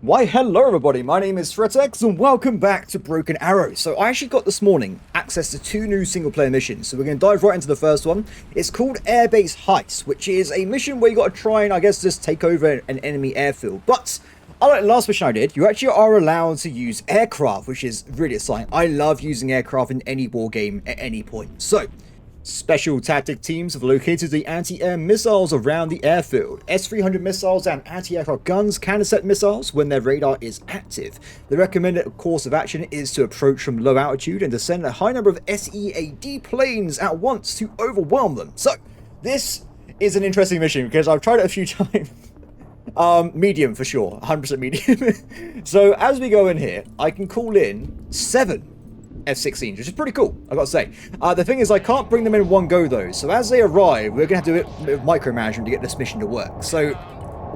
Why hello everybody, my name is Threatx and welcome back to Broken Arrow. So I actually got this morning access to 2 new single player missions, so we're going to dive right into the first one. It's called Airbase Heist, which is a mission where you got to try and I guess just take over an enemy airfield. But unlike the last mission I did, you actually are allowed to use aircraft, which is really exciting. I love using aircraft in any war game at any point. So special tactic teams have located the anti-air missiles around the airfield. S-300 missiles and anti-aircraft guns can intercept missiles when their radar is active. The recommended course of action is to approach from low altitude and descend a high number of SEAD planes at once to overwhelm them. So, this is an interesting mission because I've tried it a few times. Medium for sure, 100% medium. So, as we go in here, I can call in 7 F-16s, which is pretty cool, I gotta say. The thing is, I can't bring them in one go though, so as they arrive, we're gonna have to do it with micromanagement to get this mission to work. So,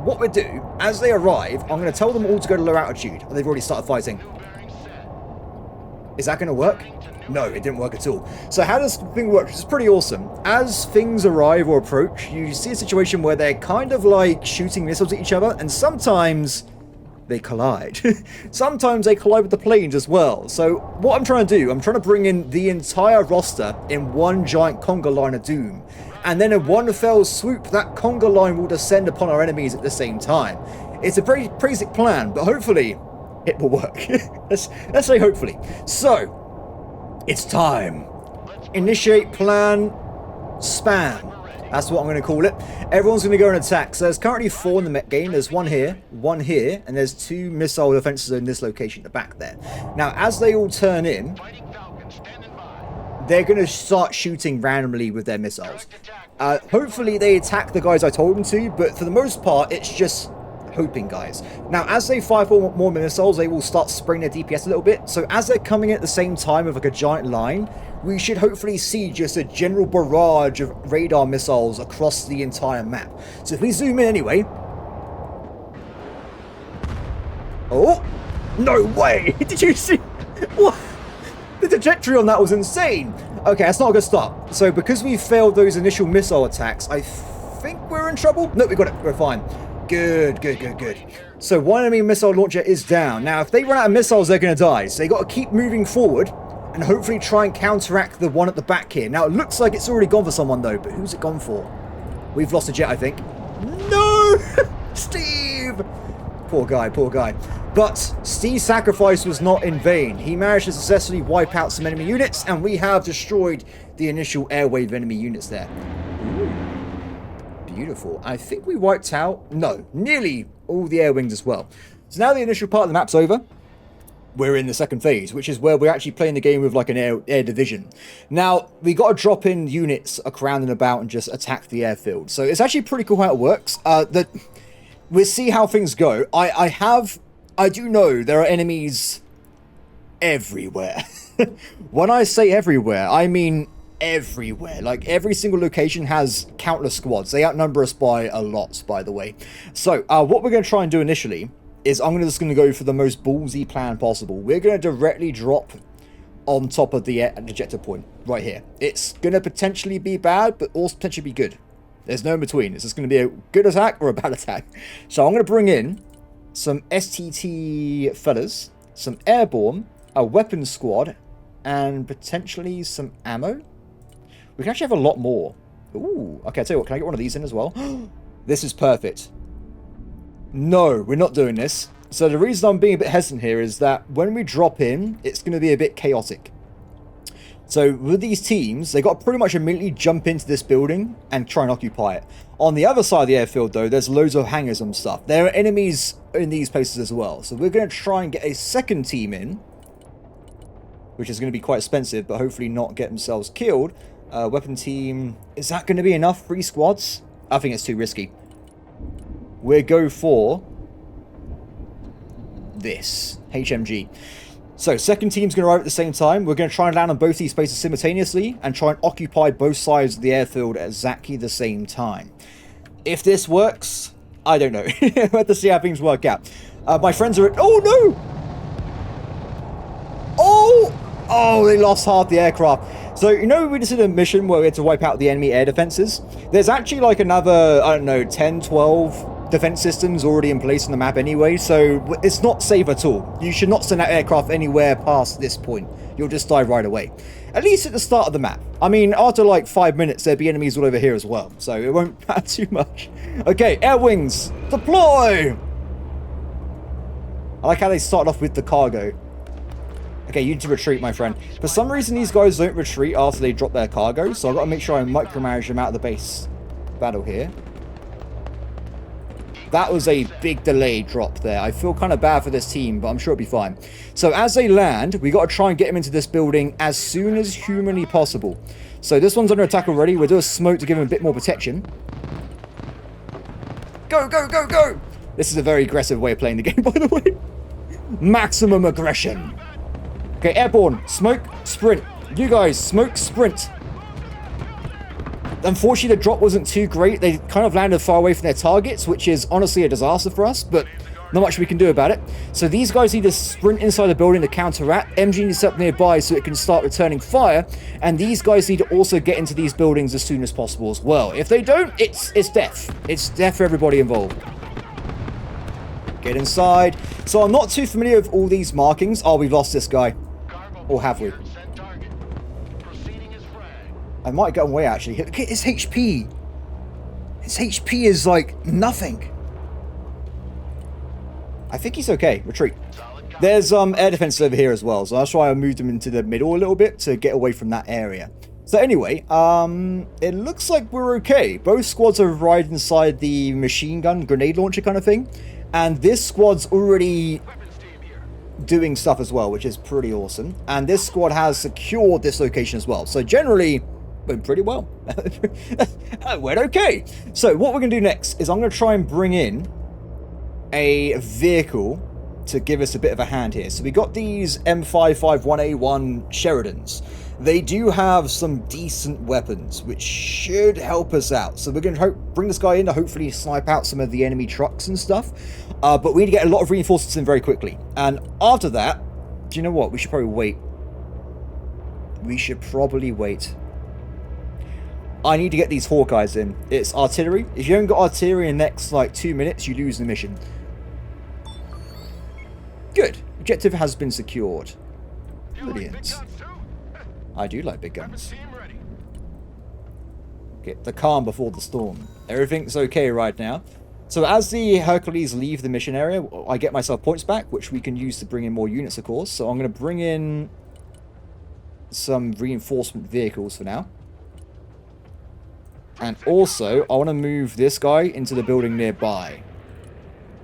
what we do, as they arrive, I'm gonna tell them all to go to low altitude. They've already started fighting. Is that gonna work? No, it didn't work at all. So how does the thing work? It's pretty awesome. As things arrive or approach, you see a situation where they're kind of like shooting missiles at each other, and sometimes they collide. Sometimes they collide with the planes as well. So what I'm trying to do, I'm trying to bring in the entire roster in one giant conga line of doom. And then in one fell swoop, that conga line will descend upon our enemies at the same time. It's a very basic plan, but hopefully it will work. let's say hopefully. So, it's time. Initiate plan spam. That's what I'm going to call it. Everyone's going to go and attack. So there's currently 4 in the game. There's one here, and there's 2 missile defenses in this location at the back there. Now, as they all turn in, they're going to start shooting randomly with their missiles. Hopefully they attack the guys I told them to, but for the most part, it's just hoping, guys. Now, as they fire more missiles, they will start spraying their DPS a little bit. So as they're coming in at the same time with like a giant line, we should hopefully see just a general barrage of radar missiles across the entire map. So if we zoom in anyway... Oh! No way! Did you see? What? The trajectory on that was insane! Okay, that's not a good start. So because we failed those initial missile attacks, I think we're in trouble? No, we got it. We're fine. Good. So one enemy missile launcher is down. Now, if they run out of missiles, they're going to die. So they got to keep moving forward and hopefully try and counteract the one at the back here. Now, it looks like it's already gone for someone, though. But who's it gone for? We've lost a jet, I think. No! Steve! Poor guy. But Steve's sacrifice was not in vain. He managed to successfully wipe out some enemy units, and we have destroyed the initial airwave enemy units there. Ooh. Beautiful. I think we wiped out, no, nearly all the air wings as well. So now the initial part of the map's over. We're in the second phase, which is where we're actually playing the game with like an air division. Now, we got to drop in units around and about and just attack the airfield. So it's actually pretty cool how it works. We'll see how things go. I do know there are enemies everywhere. When I say everywhere, I mean everywhere. Like every single location has countless squads. They outnumber us by a lot, by the way. So what we're going to try and do initially is I'm just going to go for the most ballsy plan possible. We're going to directly drop on top of the ejector point right here. It's going to potentially be bad, but also potentially be good. There's no in between. It's just going to be a good attack or a bad attack. So I'm going to bring in some STT fellas, some airborne, a weapons squad, and potentially some ammo. We can actually have a lot more. Ooh, okay, I'll tell you what, can I get one of these in as well? This is perfect. No, we're not doing this. So the reason I'm being a bit hesitant here is that when we drop in, it's going to be a bit chaotic. So with these teams, they got to pretty much immediately jump into this building and try and occupy it. On the other side of the airfield, though, there's loads of hangars and stuff. There are enemies in these places as well. So we're going to try and get a second team in, which is going to be quite expensive, but hopefully not get themselves killed. Weapon team, is that going to be enough? 3 squads? I think it's too risky. We'll go for this HMG. So second team's going to arrive at the same time. We're going to try and land on both these spaces simultaneously and try and occupy both sides of the airfield at exactly the same time. If this works, I don't know. We'll have to see how things work out. My friends are... Oh, no! Oh, they lost half the aircraft. So, you know, we just did a mission where we had to wipe out the enemy air defenses. There's actually like another, I don't know, 10, 12 defense systems already in place on the map anyway, so it's not safe at all. You should not send out aircraft anywhere past this point. You'll just die right away. At least at the start of the map. I mean, after like 5 minutes, there'd be enemies all over here as well, so it won't matter too much. Okay, air wings, deploy! I like how they started off with the cargo. Okay, you need to retreat, my friend. For some reason, these guys don't retreat after they drop their cargo, so I've got to make sure I micromanage them out of the base battle here. That was a big delay drop there. I feel kind of bad for this team, but I'm sure it'll be fine. So as they land, we got to try and get them into this building as soon as humanly possible. So this one's under attack already. We'll do a smoke to give him a bit more protection. Go, go, go, go! This is a very aggressive way of playing the game, by the way. Maximum aggression. Okay, airborne. Smoke, sprint. You guys, smoke, sprint. Unfortunately, the drop wasn't too great. They kind of landed far away from their targets, which is honestly a disaster for us, but not much we can do about it. So these guys need to sprint inside the building to counteract. MG needs to set up nearby so it can start returning fire, and these guys need to also get into these buildings as soon as possible as well. If they don't, it's death. It's death for everybody involved. Get inside. So I'm not too familiar with all these markings. Oh, we've lost this guy. Or have we? I might get away actually. Look at his HP. His HP is like nothing. I think he's okay. Retreat. There's air defense over here as well, so that's why I moved him into the middle a little bit to get away from that area. So anyway, it looks like we're okay. Both squads are right inside the machine gun grenade launcher kind of thing, and this squad's already doing stuff as well, which is pretty awesome. And this squad has secured this location as well. So generally, went pretty well. It went okay. So what we're going to do next is I'm going to try and bring in a vehicle to give us a bit of a hand here. So we got these M551A1 Sheridans. They do have some decent weapons, which should help us out. So we're going to bring this guy in to hopefully snipe out some of the enemy trucks and stuff. But we need to get a lot of reinforcements in very quickly. And after that, do you know what? We should probably wait. We should probably wait. I need to get these Hawkeyes in. It's artillery. If you haven't got artillery in the next, like, 2 minutes, you lose the mission. Good. Objective has been secured. Brilliant. I do like big guns. Get the calm before the storm. Everything's okay right now. So as the Hercules leave the mission area, I get myself points back, which we can use to bring in more units, of course. So I'm going to bring in some reinforcement vehicles for now. And also, I want to move this guy into the building nearby.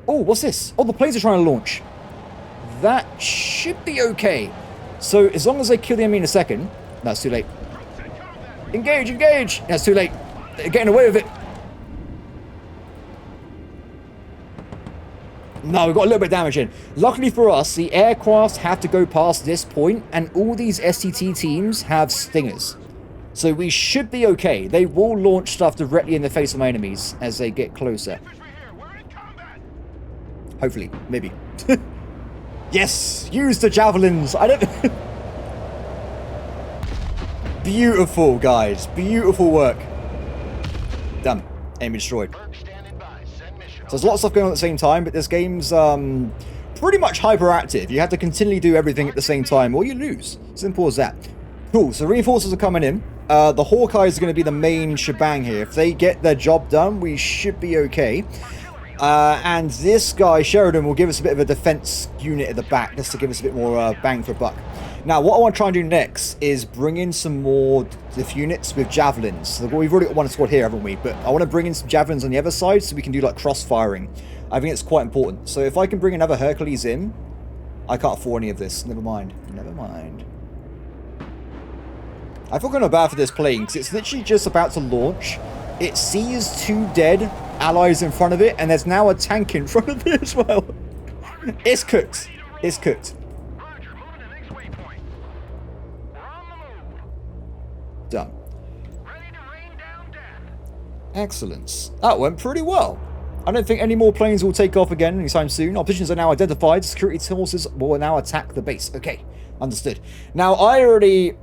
Oh, what's this? Oh, the planes are trying to launch. That should be okay. So, as long as they kill the enemy in a second... That's too late. Engage, engage! That's too late. They're getting away with it. No, we've got a little bit of damage in. Luckily for us, the aircraft have to go past this point, and all these STT teams have stingers. So we should be okay. They will launch stuff directly in the face of my enemies as they get closer. Hopefully. Maybe. Yes! Use the javelins! I don't... Beautiful, guys. Beautiful work. Done. Enemy destroyed. So there's a lot of stuff going on at the same time, but this game's pretty much hyperactive. You have to continually do everything at the same time, or you lose. Simple as that. Cool, so reinforcers are coming in. The Hawkeyes are going to be the main shebang here. If they get their job done, we should be okay. And this guy, Sheridan, will give us a bit of a defense unit at the back, just to give us a bit more bang for buck. Now, what I want to try and do next is bring in some more diff units with javelins. So we've already got one squad here, haven't we? But I want to bring in some javelins on the other side so we can do like cross-firing. I think it's quite important. So if I can bring another Hercules in, I can't afford any of this. Never mind. Never mind. I feel kind of bad for this plane because it's literally just about to launch. It sees 2 dead allies in front of it, and there's now a tank in front of it as well. It's cooked. It's cooked. Done. Excellent. That went pretty well. I don't think any more planes will take off again anytime soon. Our positions are now identified. Security forces will now attack the base. Okay, understood. Now, I already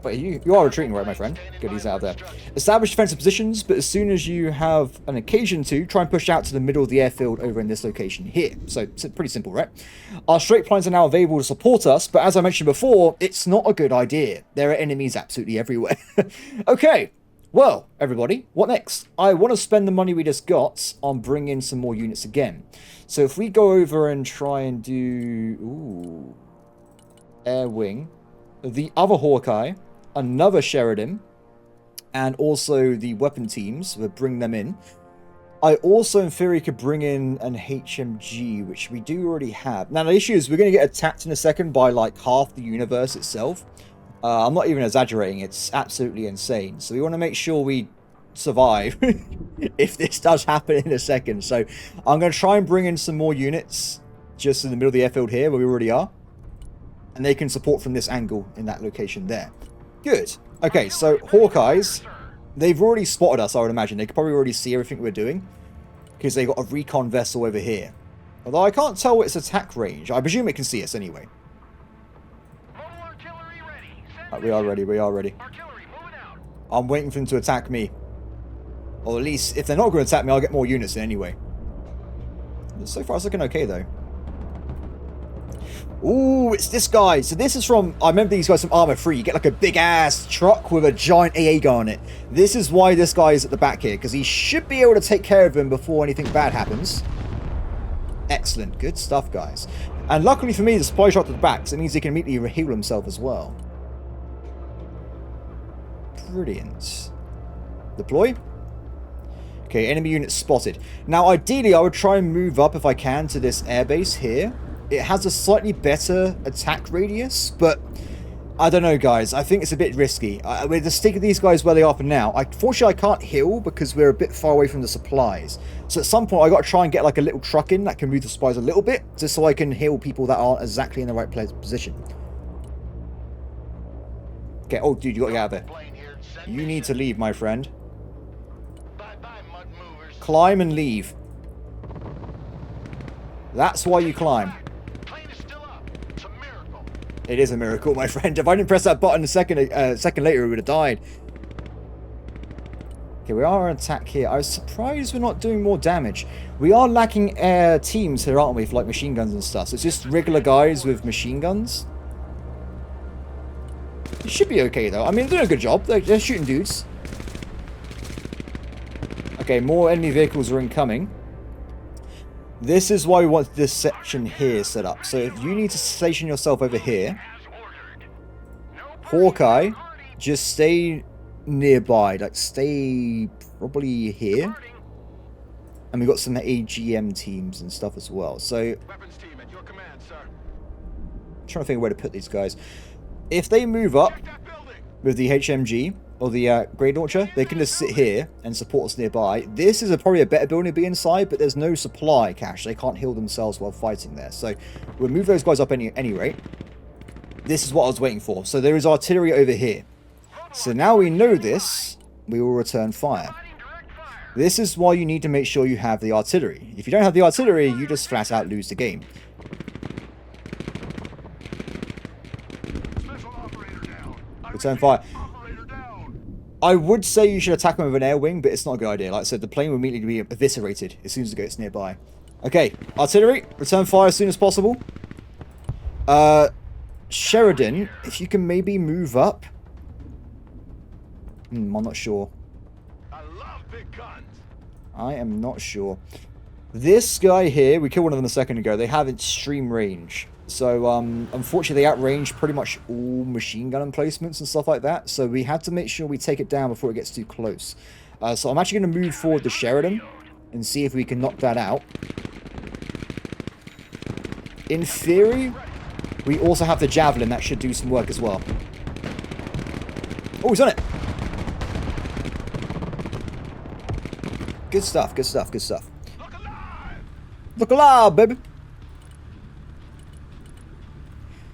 Wait, you are retreating, right, my friend? Good, he's out there. Establish defensive positions, but as soon as you have an occasion to, try and push out to the middle of the airfield over in this location here. So, it's pretty simple, right? Our straight lines are now available to support us, but as I mentioned before, it's not a good idea. There are enemies absolutely everywhere. Okay, well, everybody, what next? I want to spend the money we just got on bringing in some more units again. So if we go over and try and do... Ooh... Air Wing, the other Hawkeye, another Sheridan, and also the weapon teams, we'll bring them in. I also, in theory, could bring in an HMG, which we do already have. Now, the issue is we're going to get attacked in a second by, like, half the universe itself. I'm not even exaggerating. It's absolutely insane. So we want to make sure we survive if this does happen in a second. So I'm going to try and bring in some more units just in the middle of the airfield here, where we already are. And they can support from this angle in that location there. Good. Okay, so Hawkeyes, they've already spotted us, I would imagine. They could probably already see everything we're doing, because they've got a recon vessel over here. Although I can't tell its attack range. I presume it can see us anyway. We are ready, we are ready. I'm waiting for them to attack me. Or at least, if they're not going to attack me, I'll get more units in anyway. So far, it's looking okay, though. Ooh, it's this guy. So this is from... I remember these guys from Arma 3. You get like a big-ass truck with a giant AA gun on it. This is why this guy is at the back here, because he should be able to take care of him before anything bad happens. Excellent. Good stuff, guys. And luckily for me, the supply shot at the back, so it means he can immediately heal himself as well. Brilliant. Deploy. Okay, enemy unit spotted. Now, ideally, I would try and move up if I can to this airbase here. It has a slightly better attack radius, but I don't know, guys. I think it's a bit risky. We're just sticking these guys where they are for now. Fortunately, I can't heal because we're a bit far away from the supplies. So at some point, I got to try and get like a little truck in that can move the supplies a little bit, just so I can heal people that aren't exactly in the right position. Okay, oh, dude, you got to get out of there. You need to leave, my friend. Climb and leave. That's why you climb. It is a miracle, my friend. If I didn't press that button a second later, we would have died. Okay, we are on attack here. I was surprised we're not doing more damage. We are lacking air teams here, aren't we, for like machine guns and stuff. So it's just regular guys with machine guns. It should be okay, though. I mean, they're doing a good job. They're shooting dudes. Okay, more enemy vehicles are incoming. This is why we want this section here set up. So if you need to station yourself over here, Hawkeye, just stay nearby. Like, stay probably here. And we've got some AGM teams and stuff as well. So, I'm trying to think of where to put these guys. If they move up with the HMG or the grenade launcher, they can just sit here and support us nearby. This is probably a better building to be inside, but there's no supply cache. They can't heal themselves while fighting there. So we'll move those guys up any rate. This is what I was waiting for. So there is artillery over here. So now we know this, we will return fire. This is why you need to make sure you have the artillery. If you don't have the artillery, you just flat out lose the game. Return fire. I would say you should attack them with an air wing, but it's not a good idea. Like I said, the plane will immediately be eviscerated as soon as it gets nearby. Okay, artillery, return fire as soon as possible. Sheridan, if you can maybe move up. I'm not sure. I love big guns. I am not sure. This guy here, we killed one of them a second ago. They have extreme range. So, unfortunately, they outrange pretty much all machine gun emplacements and stuff like that. So, we have to make sure we take it down before it gets too close. So, I'm actually going to move forward to Sheridan and see if we can knock that out. In theory, we also have the Javelin. That should do some work as well. Oh, he's on it. Good stuff, good stuff, good stuff. Look alive! Look alive, baby!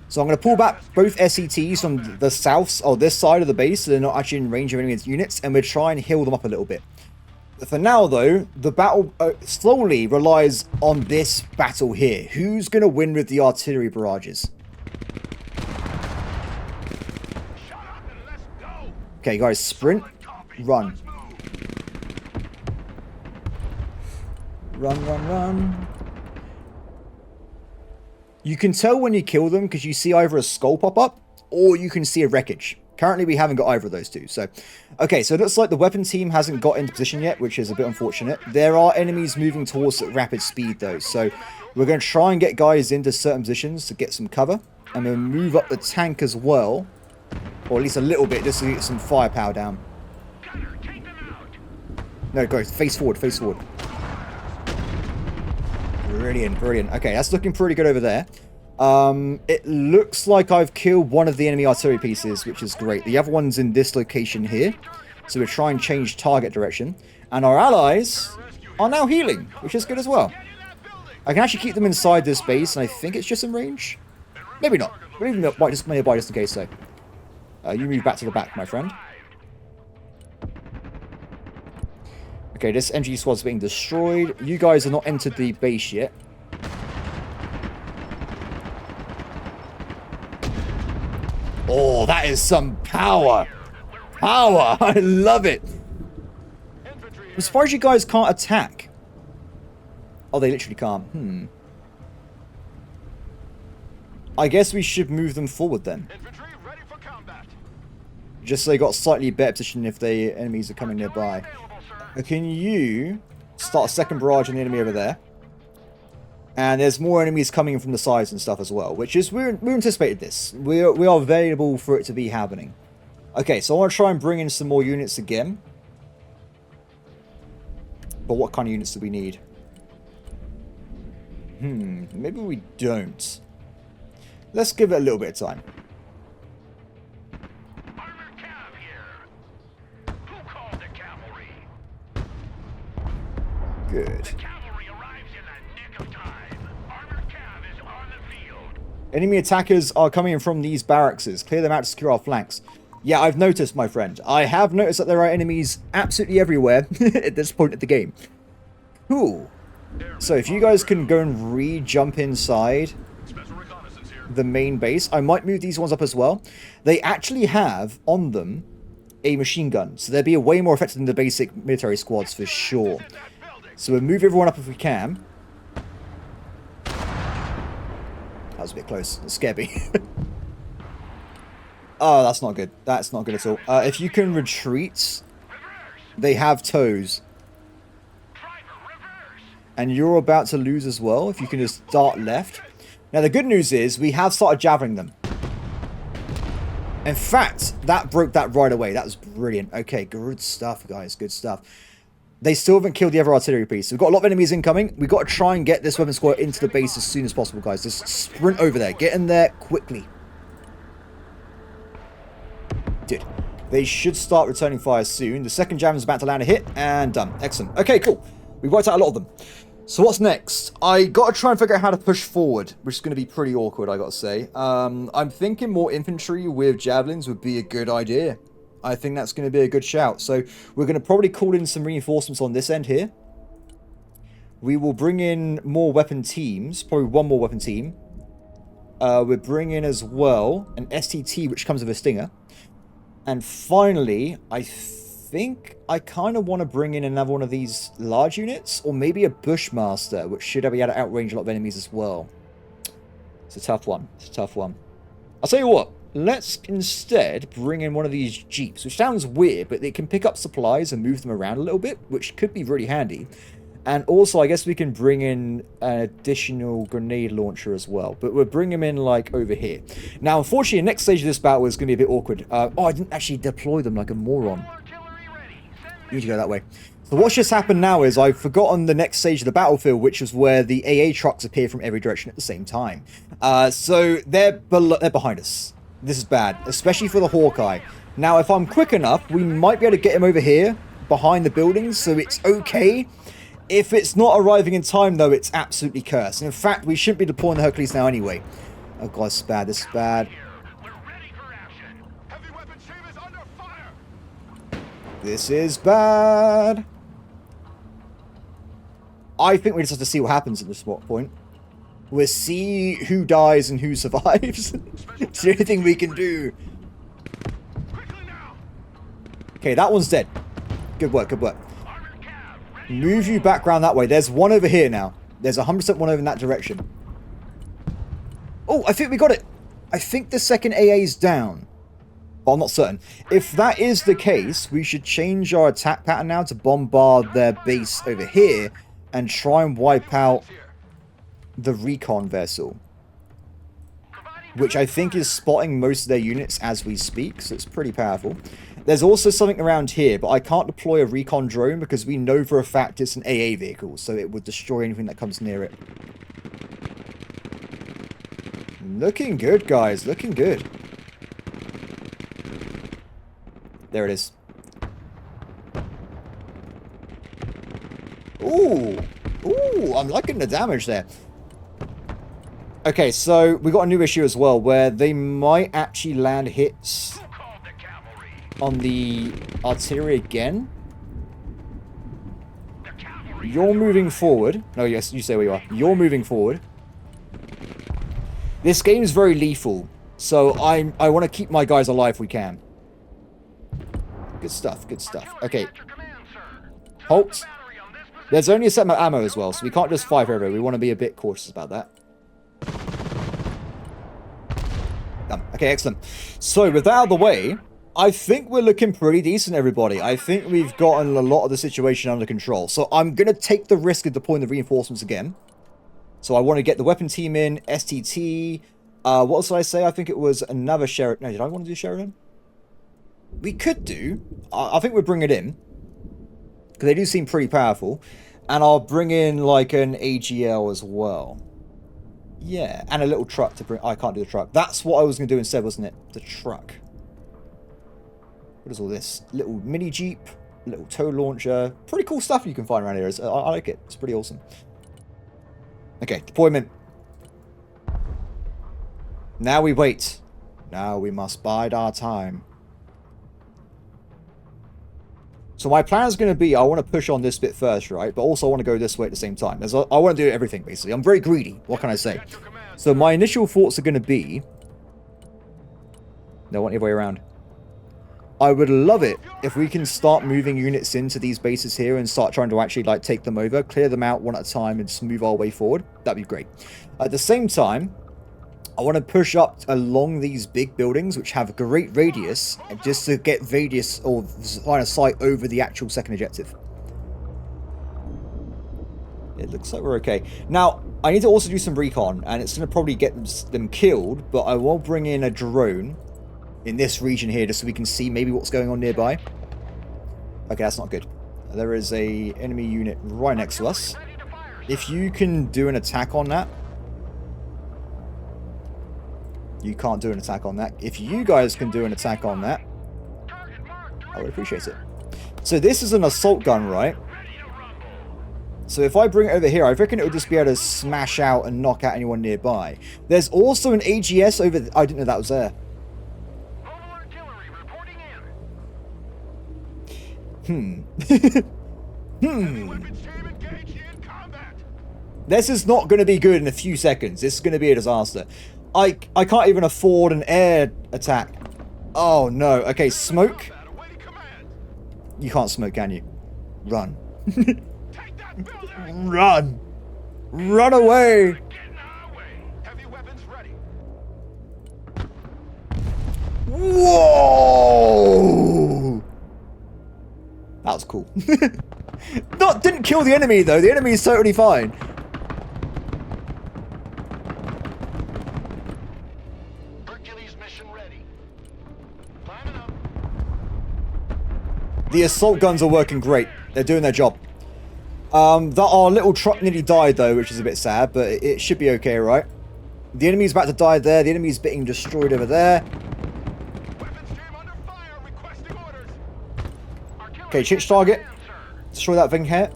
So I'm going to pull back both SCTs from the south, or this side of the base, so they're not actually in range of any units, and we'll try and heal them up a little bit. For now, though, the battle slowly relies on this battle here. Who's going to win with the artillery barrages? Shut up and let's Okay, guys, sprint, run. Run, run, run. You can tell when you kill them because you see either a skull pop up or you can see a wreckage. Currently, we haven't got either of those two. So, okay, so it looks like the weapon team hasn't got into position yet, which is a bit unfortunate. There are enemies moving towards at rapid speed, though. So, we're going to try and get guys into certain positions to get some cover. And we'll move up the tank as well. Or at least a little bit, just to get some firepower down. No, go face forward, face forward. Brilliant, brilliant. Okay, that's looking pretty good over there. It looks like I've killed one of the enemy artillery pieces, which is great. The other one's in this location here. So we'll try and change target direction. And our allies are now healing, which is good as well. I can actually keep them inside this base, and I think it's just in range. Maybe not. But even just nearby just in case, so. You move back to the back, my friend. Okay, this MG squad's being destroyed. You guys have not entered the base yet. Oh, that is some power. Power. I love it. I'm surprised you guys can't attack. Oh, they literally can't. I guess we should move them forward then. Just so they got a slightly better position if the enemies are coming nearby. Can you start a second barrage on the enemy over there? And there's more enemies coming in from the sides and stuff as well, which is, we anticipated this. We are available for it to be happening. Okay, so I want to try and bring in some more units again. But what kind of units do we need? Maybe we don't. Let's give it a little bit of time. Good. Enemy attackers are coming in from these barracks. Clear them out to secure our flanks. Yeah, I've noticed, my friend. I have noticed that there are enemies absolutely everywhere at this point of the game. Cool. So if you guys can go and re-jump inside the main base, I might move these ones up as well. They actually have on them a machine gun, so they'll be way more effective than the basic military squads for sure. So we'll move everyone up if we can. That was a bit close. It scared me. Oh, that's not good. That's not good at all. If you can retreat, they have toes. And you're about to lose as well if you can just dart left. Now, the good news is we have started javelling them. In fact, that broke that right away. That was brilliant. Okay, good stuff, guys. Good stuff. They still haven't killed the other artillery piece. We've got a lot of enemies incoming. We've got to try and get this weapon squad into the base as soon as possible, guys. Just sprint over there. Get in there quickly. Dude, they should start returning fire soon. The second jam is about to land a hit, and done. Excellent. Okay, cool. We've wiped out a lot of them. So what's next? I got to try and figure out how to push forward, which is going to be pretty awkward, I got to say. I'm thinking more infantry with javelins would be a good idea. I think that's going to be a good shout. So we're going to probably call in some reinforcements on this end here. We will bring in more weapon teams, probably one more weapon team. We're bringing in as well an STT, which comes with a stinger. And finally, I think I kind of want to bring in another one of these large units, or maybe a Bushmaster, which should be able to outrange a lot of enemies as well. It's a tough one. It's a tough one. I'll tell you what. Let's instead bring in one of these jeeps, which sounds weird, but they can pick up supplies and move them around a little bit, which could be really handy. And also, I guess we can bring in an additional grenade launcher as well. But we'll bring them in, like, over here. Now, unfortunately, the next stage of this battle is going to be a bit awkward. Oh, I didn't actually deploy them like a moron. You need to go that way. So what's just happened now is I've forgotten the next stage of the battlefield, which is where the AA trucks appear from every direction at the same time. So they're behind us. This is bad, especially for the Hawkeye. Now, if I'm quick enough, we might be able to get him over here, behind the buildings, so it's okay. If it's not arriving in time, though, it's absolutely cursed. And in fact, we shouldn't be deploying the Hercules now anyway. Oh, God, this is bad. This is bad. This is bad. I think we just have to see what happens at this point. We'll see who dies and who survives. It's the only thing we can do. Okay, that one's dead. Good work, good work. Move you back around that way. There's one over here now. There's 100% one over in that direction. Oh, I think we got it. I think the second AA's down. Well, I'm not certain. If that is the case, we should change our attack pattern now to bombard their base over here and try and wipe out the recon vessel, which I think is spotting most of their units as we speak, so it's pretty powerful. There's also something around here, but I can't deploy a recon drone because we know for a fact it's an AA vehicle, so it would destroy anything that comes near it. Looking good, guys. Looking good. There it is. Ooh. Ooh, I'm liking the damage there. Okay, so we got a new issue as well, where they might actually land hits on the artillery again. You're moving forward. No, yes, you say where you are. You're moving forward. This game is very lethal, so I want to keep my guys alive if we can. Good stuff, good stuff. Okay. Halt. There's only a set amount of ammo as well, so we can't just fire everywhere. We want to be a bit cautious about that. Done. Okay, excellent. So, with that out of the way, I think we're looking pretty decent, everybody. I think we've gotten a lot of the situation under control. So, I'm going to take the risk of deploying the reinforcements again. So, I want to get the weapon team in, STT. What else did I say? I think it was another Sheridan. No, did I want to do Sheridan? We could do. I think we'll bring it in. Because they do seem pretty powerful. And I'll bring in, like, an AGL as well. Yeah, and a little truck to bring... I can't do the truck. That's what I was going to do instead, wasn't it? The truck. What is all this? Little mini Jeep. Little tow launcher. Pretty cool stuff you can find around here. I like it. It's pretty awesome. Okay, deployment. Now we wait. Now we must bide our time. So my plan is going to be, I want to push on this bit first, right? But also I want to go this way at the same time. I want to do everything, basically. I'm very greedy. What can I say? So my initial thoughts are going to be... No, I want the other way around. I would love it if we can start moving units into these bases here and start trying to actually, like, take them over, clear them out one at a time and just move our way forward. That'd be great. At the same time, I want to push up along these big buildings, which have a great radius, just to get radius or line of sight over the actual second objective. It looks like we're okay. Now, I need to also do some recon, and it's going to probably get them killed, but I will bring in a drone in this region here, just so we can see maybe what's going on nearby. Okay, that's not good. There is a enemy unit right next to us. If you can do an attack on that. You can't do an attack on that. If you guys can do an attack on that, I would appreciate it. So this is an assault gun, right? So if I bring it over here, I reckon it would just be able to smash out and knock out anyone nearby. There's also an AGS over... I didn't know that was there. This is not going to be good in a few seconds. This is going to be a disaster. I can't even afford an air attack. Oh no. Okay, smoke. You can't smoke, can you? Run. Run. Run away. Whoa. That was cool. Didn't kill the enemy though. The enemy is totally fine. The assault guns are working great. They're doing their job. Our little truck nearly died though, which is a bit sad, but it should be okay, right? The enemy's about to die there. The enemy's being destroyed over there. Okay, change target. Destroy that thing here.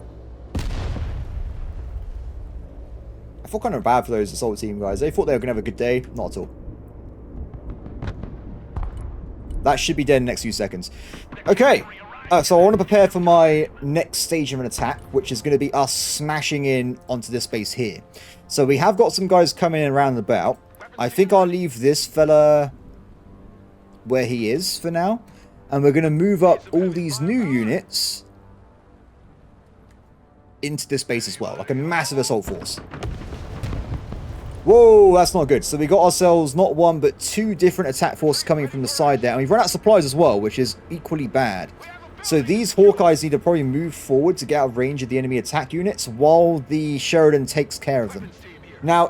I feel kind of bad for those assault team guys. They thought they were going to have a good day. Not at all. That should be dead in the next few seconds. Okay. So I want to prepare for my next stage of an attack, which is going to be us smashing in onto this base here. So we have got some guys coming in around the about. I think I'll leave this fella where he is for now. And we're going to move up all these new units into this base as well. Like a massive assault force. Whoa, that's not good. So we got ourselves not one, but two different attack forces coming from the side there. And we've run out of supplies as well, which is equally bad. So these Hawkeyes need to probably move forward to get out of range of the enemy attack units while the Sheridan takes care of them. Now,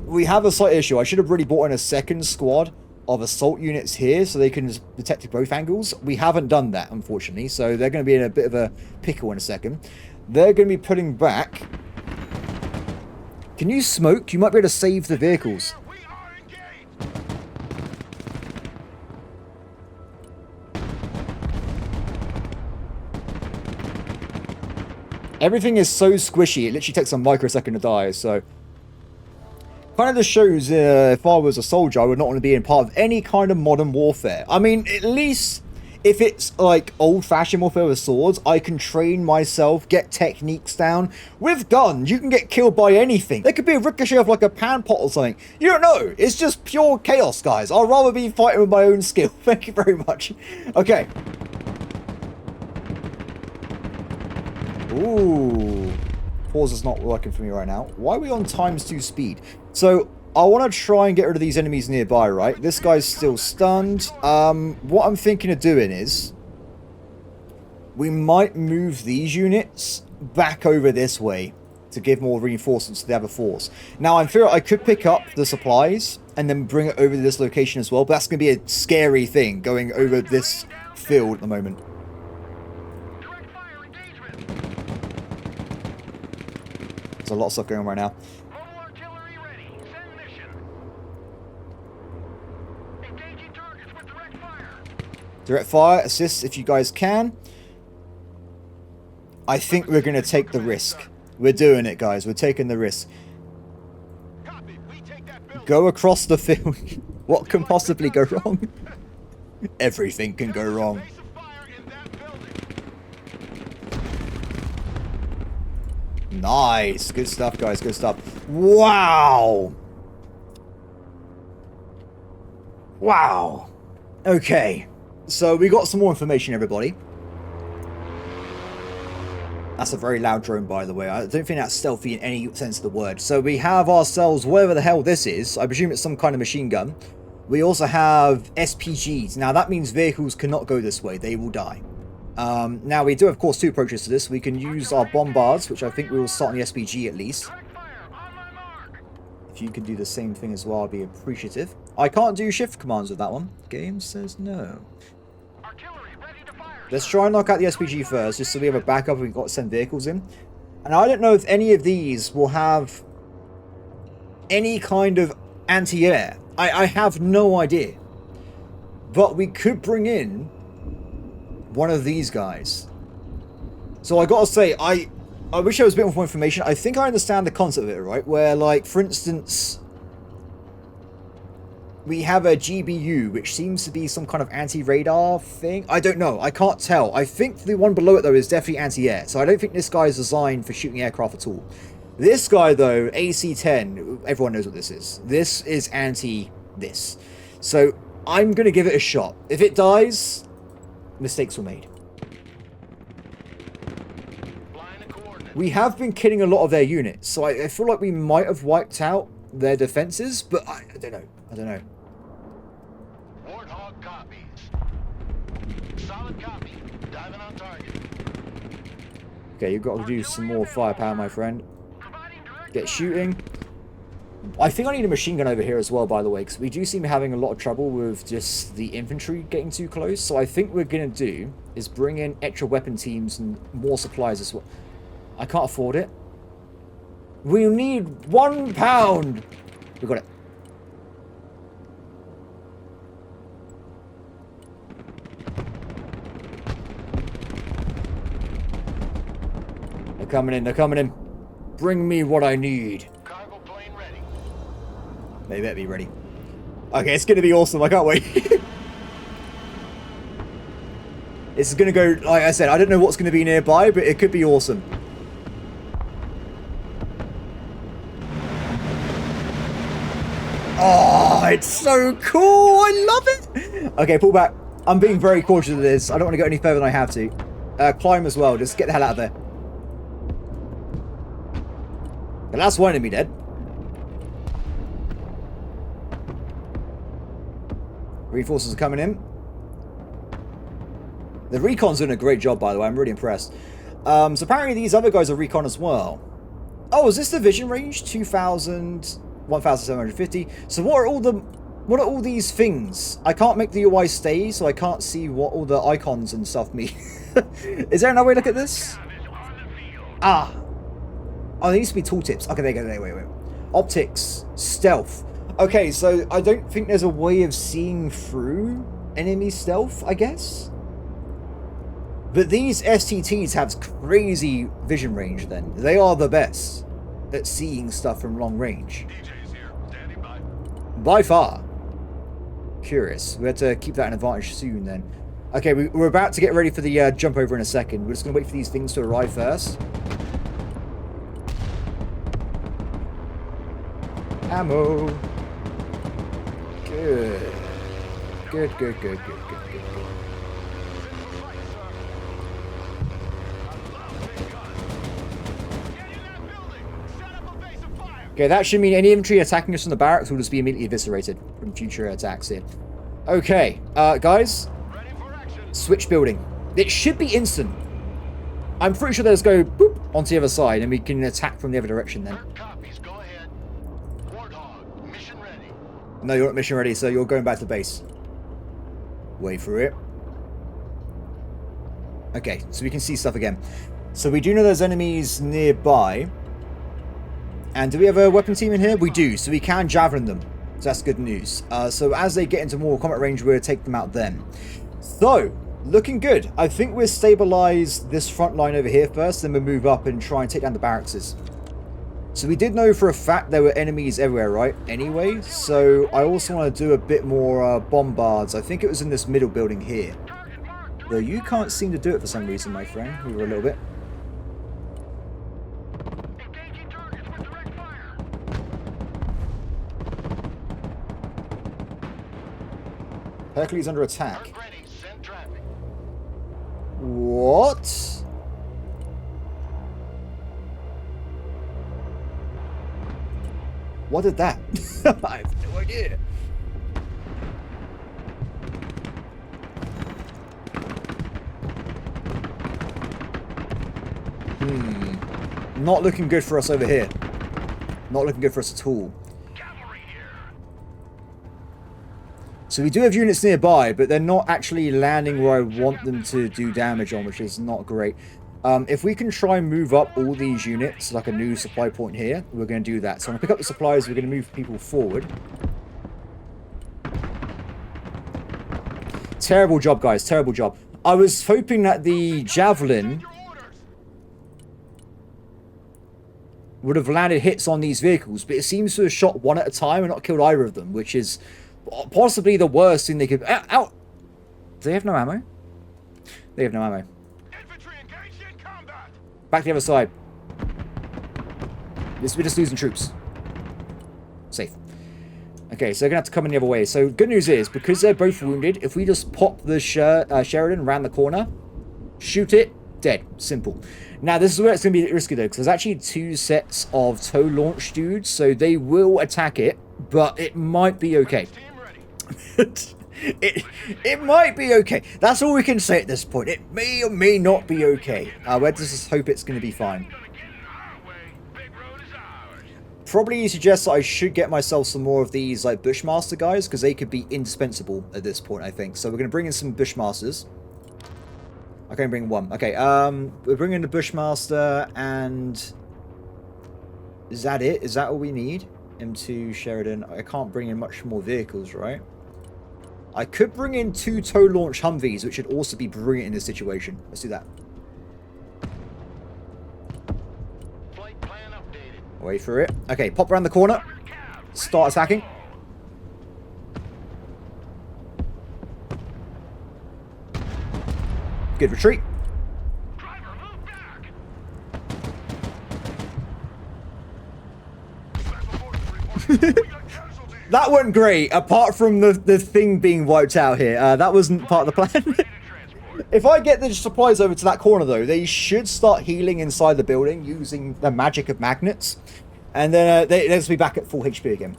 we have a slight issue. I should have really brought in a second squad of assault units here so they can detect both angles. We haven't done that, unfortunately, so they're going to be in a bit of a pickle in a second. They're going to be putting back... Can you smoke? You might be able to save the vehicles. Everything is so squishy, it literally takes a microsecond to die, so... Kind of just shows if I was a soldier, I would not want to be in part of any kind of modern warfare. I mean, at least if it's like old-fashioned warfare with swords, I can train myself, get techniques down. With guns, you can get killed by anything. There could be a ricochet of like a pan pot or something. You don't know. It's just pure chaos, guys. I'd rather be fighting with my own skill. Thank you very much. Okay. Ooh. Pause is not working for me right now. Why are we on ×2 speed? So, I want to try and get rid of these enemies nearby, right? This guy's still stunned. What I'm thinking of doing is... we might move these units back over this way to give more reinforcements to the other force. Now, I feel I could pick up the supplies and then bring it over to this location as well, but that's going to be a scary thing, going over this field at the moment. There's a lot of stuff going on right now. Mobile artillery ready. Send mission. Engaging targets with direct fire. Direct fire, assist if you guys can. I think we're going to take the risk. We're doing it, guys. We're taking the risk. Copy. We take that building. Go across the field. What can possibly go wrong? Everything can go wrong. Base of fire in that building. Nice. Good stuff, guys. Good stuff. Wow. Wow. Okay. So we got some more information, everybody. That's a very loud drone, by the way. I don't think that's stealthy in any sense of the word. So we have ourselves, whatever the hell this is. I presume it's some kind of machine gun. We also have SPGs. Now, that means vehicles cannot go this way. They will die. Now, we do, of course, two approaches to this. We can use our bombards, which I think we will start on the SPG at least. If you could do the same thing as well, I'd be appreciative. I can't do shift commands with that one. Game says no. Let's try and knock out the SPG first, just so we have a backup if we've got to send vehicles in. And I don't know if any of these will have any kind of anti-air. I have no idea. But we could bring in one of these guys. So I gotta say, I wish there was a bit more information. I think I understand the concept of it, right? Where, like, for instance, we have a GBU, which seems to be some kind of anti-radar thing. I don't know. I can't tell. I think the one below it, though, is definitely anti-air. So I don't think this guy is designed for shooting aircraft at all. This guy, though, AC-10, everyone knows what this is. This is anti-this. So I'm going to give it a shot. If it dies, mistakes were made. We have been killing a lot of their units, so I feel like we might have wiped out their defenses, but I don't know. I don't know. Warthog copies. Solid copy. Diving on target. Okay, you've got to do some more firepower, my friend. Get shooting. I think I need a machine gun over here as well, by the way, because we do seem to be having a lot of trouble with just the infantry getting too close. So I think what we're going to do is bring in extra weapon teams and more supplies as well. I can't afford it. We need £1. We got it. They're coming in, they're coming in. Bring me what I need. Cargo plane ready. They better be ready. Okay, it's going to be awesome. I can't wait. This is going to go, like I said, I don't know what's going to be nearby, but it could be awesome. Oh, it's so cool. I love it. Okay, pull back. I'm being very cautious of this. I don't want to go any further than I have to. Climb as well. Just get the hell out of there. The last one enemy dead. Reinforcements are coming in. The recon's doing a great job, by the way. I'm really impressed. So apparently these other guys are recon as well. Oh, is this the vision range? 2,000, 1,750. So what are all these things? I can't make the UI stay, so I can't see what all the icons and stuff mean. Is there another way to look at this? Ah. Oh, there needs to be tooltips. Okay, there you go. Wait. Optics. Stealth. Okay, so I don't think there's a way of seeing through enemy stealth, I guess. But these STTs have crazy vision range then. They are the best at seeing stuff from long range. DJ's here, standing by. By far. Curious. We have to keep that an advantage soon then. Okay, we're about to get ready for the jump over in a second. We're just going to wait for these things to arrive first. Ammo. Good. Good. Okay, that should mean any infantry attacking us from the barracks will just be immediately eviscerated from future attacks here. Okay, guys. Switch building. It should be instant. I'm pretty sure they'll just go boop onto the other side and we can attack from the other direction then. Copies, go ahead. Warthog, mission ready. No, you're not mission ready, so you're going back to base. Wait for it. Okay, so we can see stuff again. So we do know there's enemies nearby. And do we have a weapon team in here? We do, so we can javelin them. So that's good news. So as they get into more combat range, we'll take them out then. So, looking good. I think we'll stabilize this front line over here first, then we'll move up and try and take down the barracks. So we did know for a fact there were enemies everywhere, right? Anyway, so I also want to do a bit more bombards. I think it was in this middle building here. Though you can't seem to do it for some reason, my friend. We were a little bit. Hercules under attack. What? What did that? I have no idea. Not looking good for us over here. Not looking good for us at all. So we do have units nearby, but they're not actually landing where I want them to do damage on, which is not great. If we can try and move up all these units, like a new supply point here, we're going to do that. So I'm going to pick up the supplies, we're going to move people forward. Terrible job, guys, terrible job. I was hoping that the javelin would have landed hits on these vehicles, but it seems to have shot one at a time and not killed either of them, which is possibly the worst thing they could... Ow! Do they have no ammo? They have no ammo. Infantry engaged in combat. Back to the other side. We're just losing troops. Safe. Okay, so they're going to have to come in the other way. So good news is, because they're both wounded, if we just pop the Sheridan around the corner, shoot it, dead. Simple. Now, this is where it's going to be risky, though, because there's actually 2 sets of tow launch dudes, so they will attack it, but it might be okay. it might be okay. That's all we can say at this point. It may or may not be okay. We'll just hope it's going to be fine. Probably suggests that I should get myself some more of these like Bushmaster guys, because they could be indispensable at this point, I think. So we're going to bring in some Bushmasters. I can bring one. Okay, we're bringing the Bushmaster, and is that it? Is that all we need? M2 Sheridan. I can't bring in much more vehicles, right? I could bring in 2 tow launch Humvees, which should also be brilliant in this situation. Let's do that. Flight plan updated. Wait for it. Okay, pop around the corner. Start attacking. Good retreat. Driver, move back. We got casualties. That went great, apart from the thing being wiped out here. That wasn't part of the plan. If I get the supplies over to that corner, though, they should start healing inside the building using the magic of magnets. And then they'll be back at full HP again.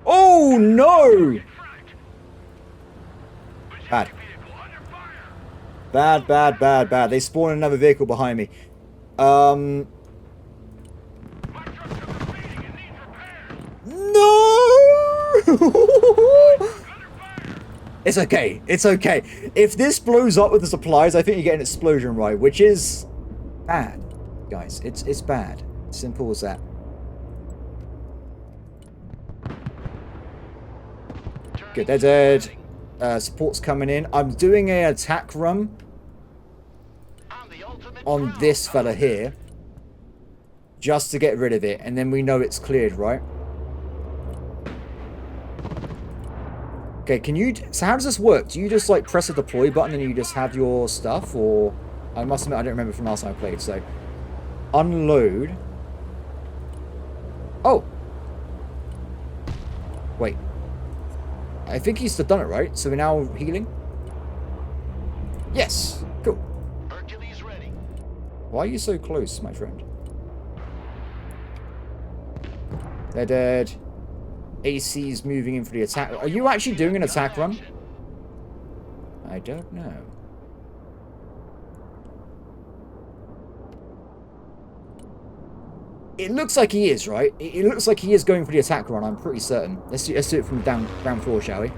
Oh, no! Bad. Bad, bad, bad, bad. They spawned another vehicle behind me. No! It's okay. It's okay. If this blows up with the supplies, I think you get an explosion right, which is bad, guys. It's bad. Simple as that. Good, they're dead. Support's coming in. I'm doing an attack run on this fella here, just to get rid of it, and then we know it's cleared, right? Okay, can you... So how does this work? Do you just, like, press a deploy button and you just have your stuff? Or... I must admit, I don't remember from last time I played, so... Unload. Oh! Wait. I think he's done it, right? So we're now healing? Yes! Cool. Hercules ready. Why are you so close, my friend? They're dead. AC's moving in for the attack. Are you actually doing an attack run? I don't know. It looks like he is, right? It looks like he is going for the attack run, I'm pretty certain. Let's do it from the ground floor, shall we?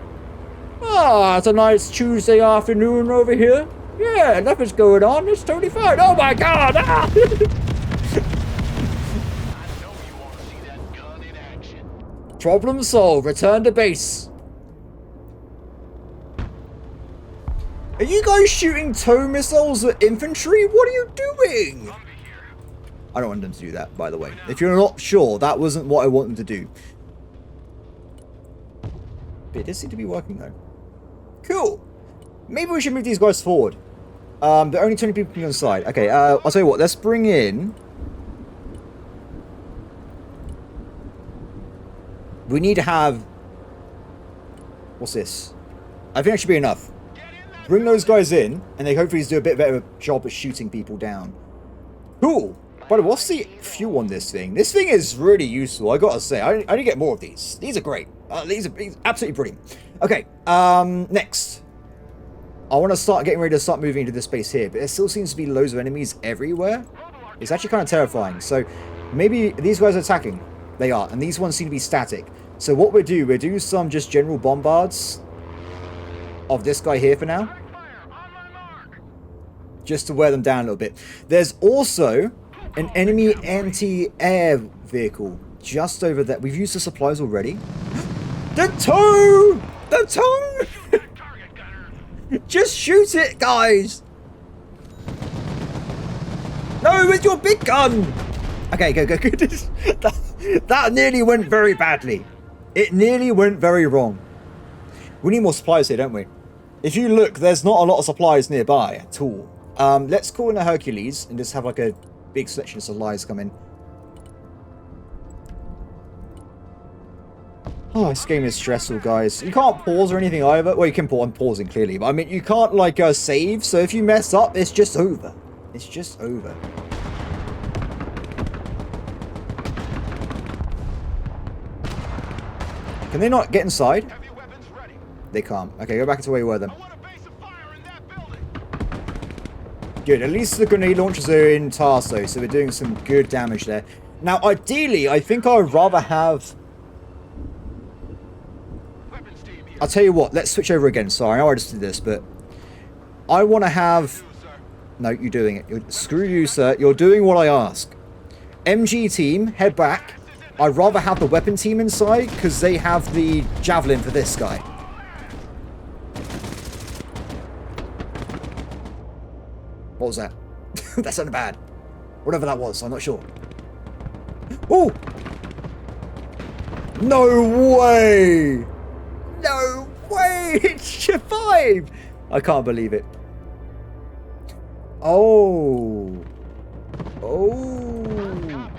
Ah, it's a nice Tuesday afternoon over here. Yeah, nothing's going on. It's totally fine. Oh my god! Ah! Problem solved. Return to base. Are you guys shooting tow missiles at infantry? What are you doing? I don't want them to do that, by the way. If you're not sure, that wasn't what I want them to do. But it does seem to be working, though. Cool. Maybe we should move these guys forward. There are only 20 people inside. Okay, I'll tell you what. Let's bring in... We need to have... What's this? I think that should be enough. Bring those guys in, and they hopefully do a bit better job at shooting people down. Cool. By the way, what's the fuel on this thing? This thing is really useful, I gotta say. I need to get more of these. These are great. These are absolutely brilliant. Okay, next. I want to start getting ready to start moving into this space here, but there still seems to be loads of enemies everywhere. It's actually kind of terrifying. So maybe these guys are attacking. They are, and these ones seem to be static. So what we'll do some just general bombards of this guy here for now. Just to wear them down a little bit. There's also an enemy anti-air vehicle just over there. We've used the supplies already. The tow! The tow! Just shoot it, guys! No, with your big gun! Okay, go. That nearly went very badly. It nearly went very wrong. We need more supplies here, don't we? If you look, there's not a lot of supplies nearby at all. Let's call in a Hercules and just have like a big selection of supplies come in. Oh, this game is stressful, guys. You can't pause or anything either. Well, you can pause. I'm pausing, clearly. But I mean, you can't, like, save. So if you mess up, it's just over. It's just over. Can they not get inside? They can't. Okay, go back to where you were then. Good. At least the grenade launchers are in Tarso, so we're doing some good damage there. Now, ideally, I think I'd rather have... I'll tell you what, let's switch over again. Sorry, I know I just did this, but I want to have... No, you're doing it. Screw you, sir. You're doing what I ask. MG team, head back. I'd rather have the weapon team inside, because they have the javelin for this guy. What was that? That sounded bad. Whatever that was, I'm not sure. Oh! No way! No way! It survived! I can't believe it. Oh. Oh.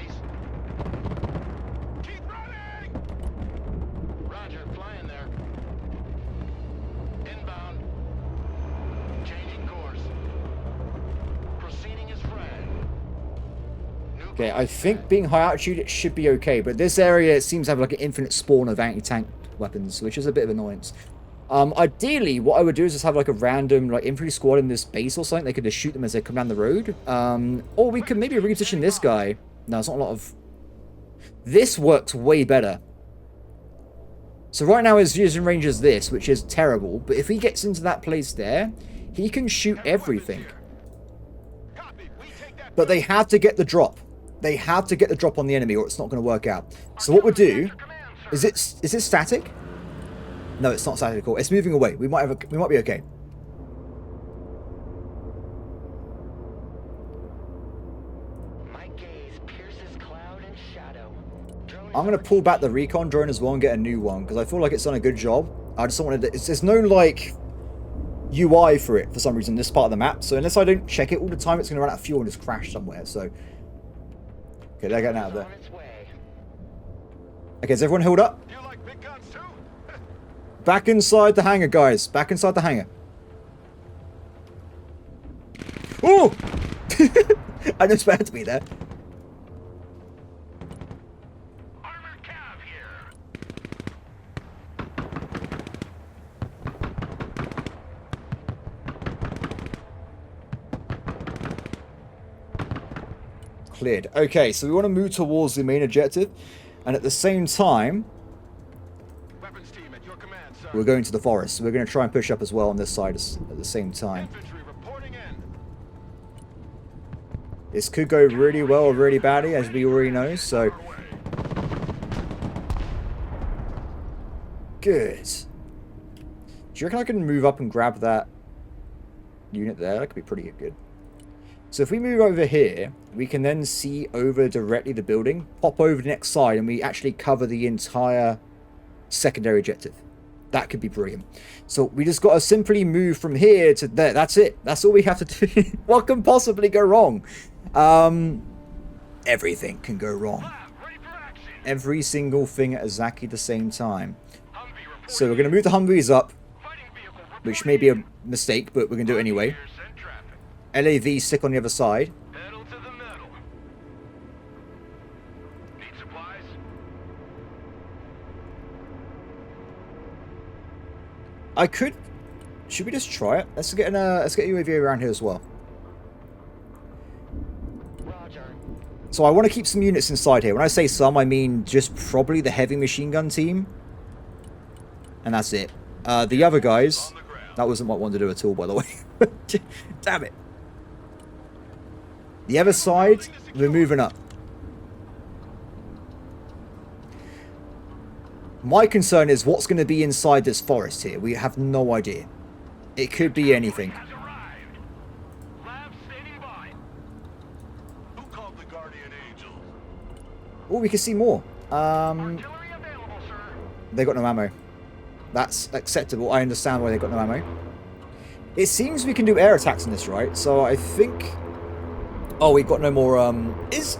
Okay, I think being high altitude, it should be okay. But this area, it seems to have like an infinite spawn of anti-tank weapons, which is a bit of annoyance. Ideally, what I would do is just have like a random like infantry squad in this base or something. They could just shoot them as they come down the road. Or we could maybe reposition this guy. No, it's not a lot of... This works way better. So right now his vision range is this, which is terrible. But if he gets into that place there, he can shoot everything. But they have to get the drop. They have to get the drop on the enemy or it's not going to work out. So what we'll do... Is it static? No, it's not static at all. It's moving away. We might be okay. My gaze pierces cloud and shadow. I'm going to pull back the recon drone as well and get a new one because I feel like it's done a good job. I just don't want to... There's no, like, UI for it for some reason, this part of the map. So unless I don't check it all the time, it's going to run out of fuel and just crash somewhere. So... Okay, they're getting out of there. Okay, is everyone held up? Back inside the hangar, guys. Back inside the hangar. Oh! I just had to be there. Armored cav here. Cleared. Okay, so we want to move towards the main objective. And at the same time... Weapons team at your command, sir. We're going to the forest. So we're going to try and push up as well on this side at the same time. Infantry reporting in. This could go really well or really badly, as we already know, so... Good. Do you reckon I can move up and grab that unit there? That could be pretty good. So if we move over here, we can then see over directly the building, pop over the next side, and we actually cover the entire secondary objective. That could be brilliant. So we just got to simply move from here to there. That's it. That's all we have to do. What can possibly go wrong? Everything can go wrong. Every single thing at exactly the same time. So we're going to move the Humvees up, which may be a mistake, but we're going to do it anyway. LAV stick on the other side. Pedal to the metal. Need supplies? I could... Should we just try it? Let's get UAV around here as well. Roger. So I want to keep some units inside here. When I say some, I mean just probably the heavy machine gun team. And that's it. The other guys... That wasn't what I wanted to do at all, by the way. Damn it. The other side, we're moving up. My concern is what's going to be inside this forest here. We have no idea. It could be anything. Lab standing by. Who called the guardian angel? Oh, we can see more. Artillery available, sir. They got no ammo. That's acceptable. I understand why they got no ammo. It seems we can do air attacks in this, right? So I think... Oh, we've got no more,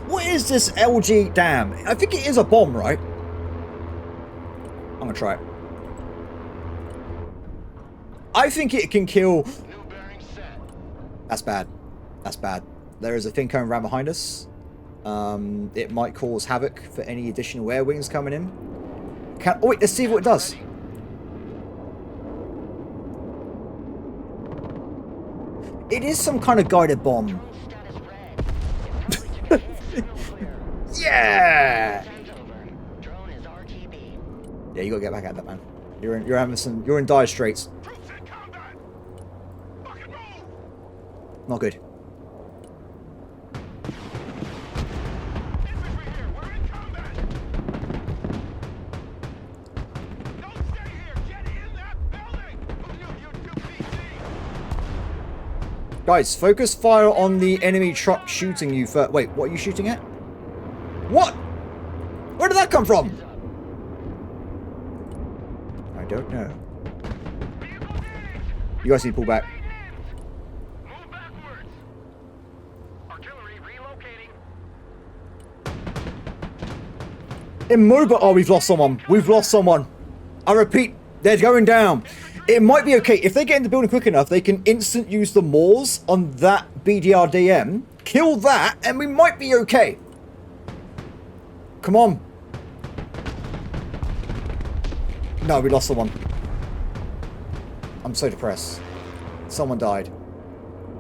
What is this LG dam? I think it is a bomb, right? I'm gonna try it. I think it can kill... New bearing set. That's bad. That's bad. There is a thing coming around behind us. It might cause havoc for any additional air wings coming in. Oh, wait, let's see what it does. It is some kind of guided bomb. Drone status red. Yeah! Changeover. Drone is RTB. Yeah, you gotta get back at that, man. You're in dire straits. Troops in combat. Fucking move. Not good. Infantry here. We're in combat. Don't stay here. Get in that building. You do PC. Guys, focus fire on the enemy truck shooting you first. Wait, what are you shooting at? What? Where did that come from? I don't know. You guys need to pull back. Move backwards. Artillery relocating. Immobile. Oh, we've lost someone. We've lost someone. I repeat, they're going down. It might be okay. If they get in the building quick enough, they can instant use the Moors on that BDRDM. Kill that, and we might be okay. Come on. No, we lost someone. I'm so depressed. Someone died.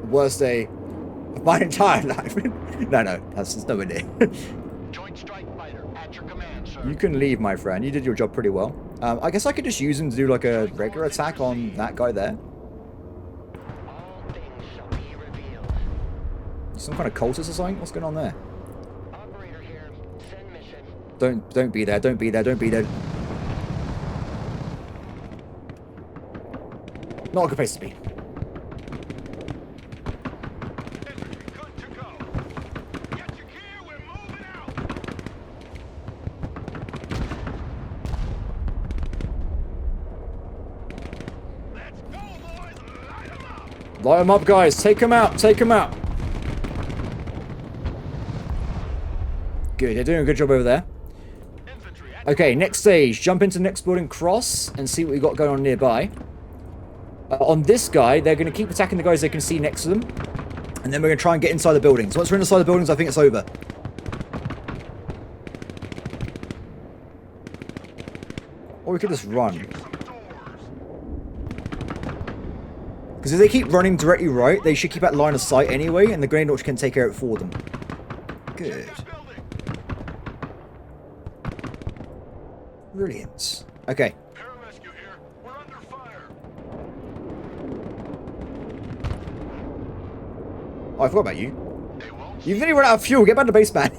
Worst day of my entire life. No, that's nowhere near. Joint strike fighter at your command, sir. You can leave, my friend. You did your job pretty well. I guess I could just use him to do like a regular attack on that guy there. All things shall be revealed. Some kind of cultist or something? What's going on there? Operator here. Send mission. Don't be there. Don't be there. Don't be there. Not a good place to be. Good to go. Get your gear, we're moving out. Let's go, boys. Light 'em up. Light him up, guys. Take him out. Take him out. Good. They're doing a good job over there. Infantry at Okay, next stage. Jump into the next building, cross, and see what we got going on nearby. On this guy, they're going to keep attacking the guys they can see next to them. And then we're going to try and get inside the buildings. Once we're inside the buildings, I think it's over. Or we could just run. some doors. Because if they keep running directly right, they should keep that line of sight anyway, and the grenade launcher can take care of it for them. Good. That building. Brilliant. Okay. Pararescue here. We're under fire. Oh, I forgot about you. They won't. You've nearly run out of fuel. Get back to base, man.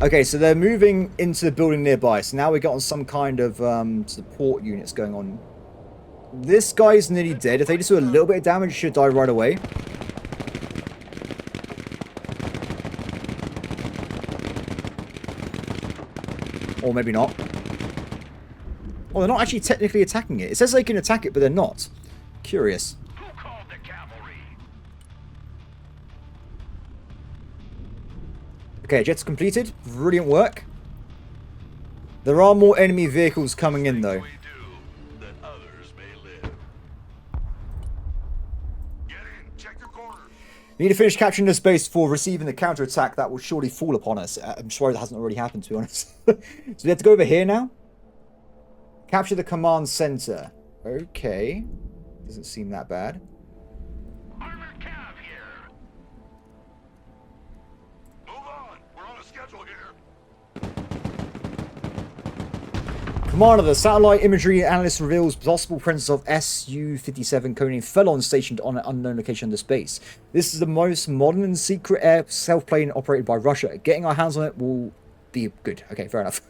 Okay, so they're moving into the building nearby. So now we got on some kind of support units going on. This guy's nearly dead. If they just do a little bit of damage, he should die right away. Or maybe not. Oh, they're not actually technically attacking it. It says they can attack it, but they're not. Curious. Who called the cavalry? Okay, jets completed. Brilliant work. There are more enemy vehicles coming in, though. We do that others may live. Get in. Check your corners. We need to finish capturing this base before receiving the counterattack that will surely fall upon us. I'm sure that hasn't already happened, to be honest. So we have to go over here now. Capture the command center. Okay. Doesn't seem that bad. Armored cav here. Move on. We're on a schedule here. Commander, the satellite imagery analyst reveals possible presence of Su-57 codename Felon stationed on an unknown location on this base. This is the most modern and secret air self-plane operated by Russia. Getting our hands on it will be good. Okay, fair enough.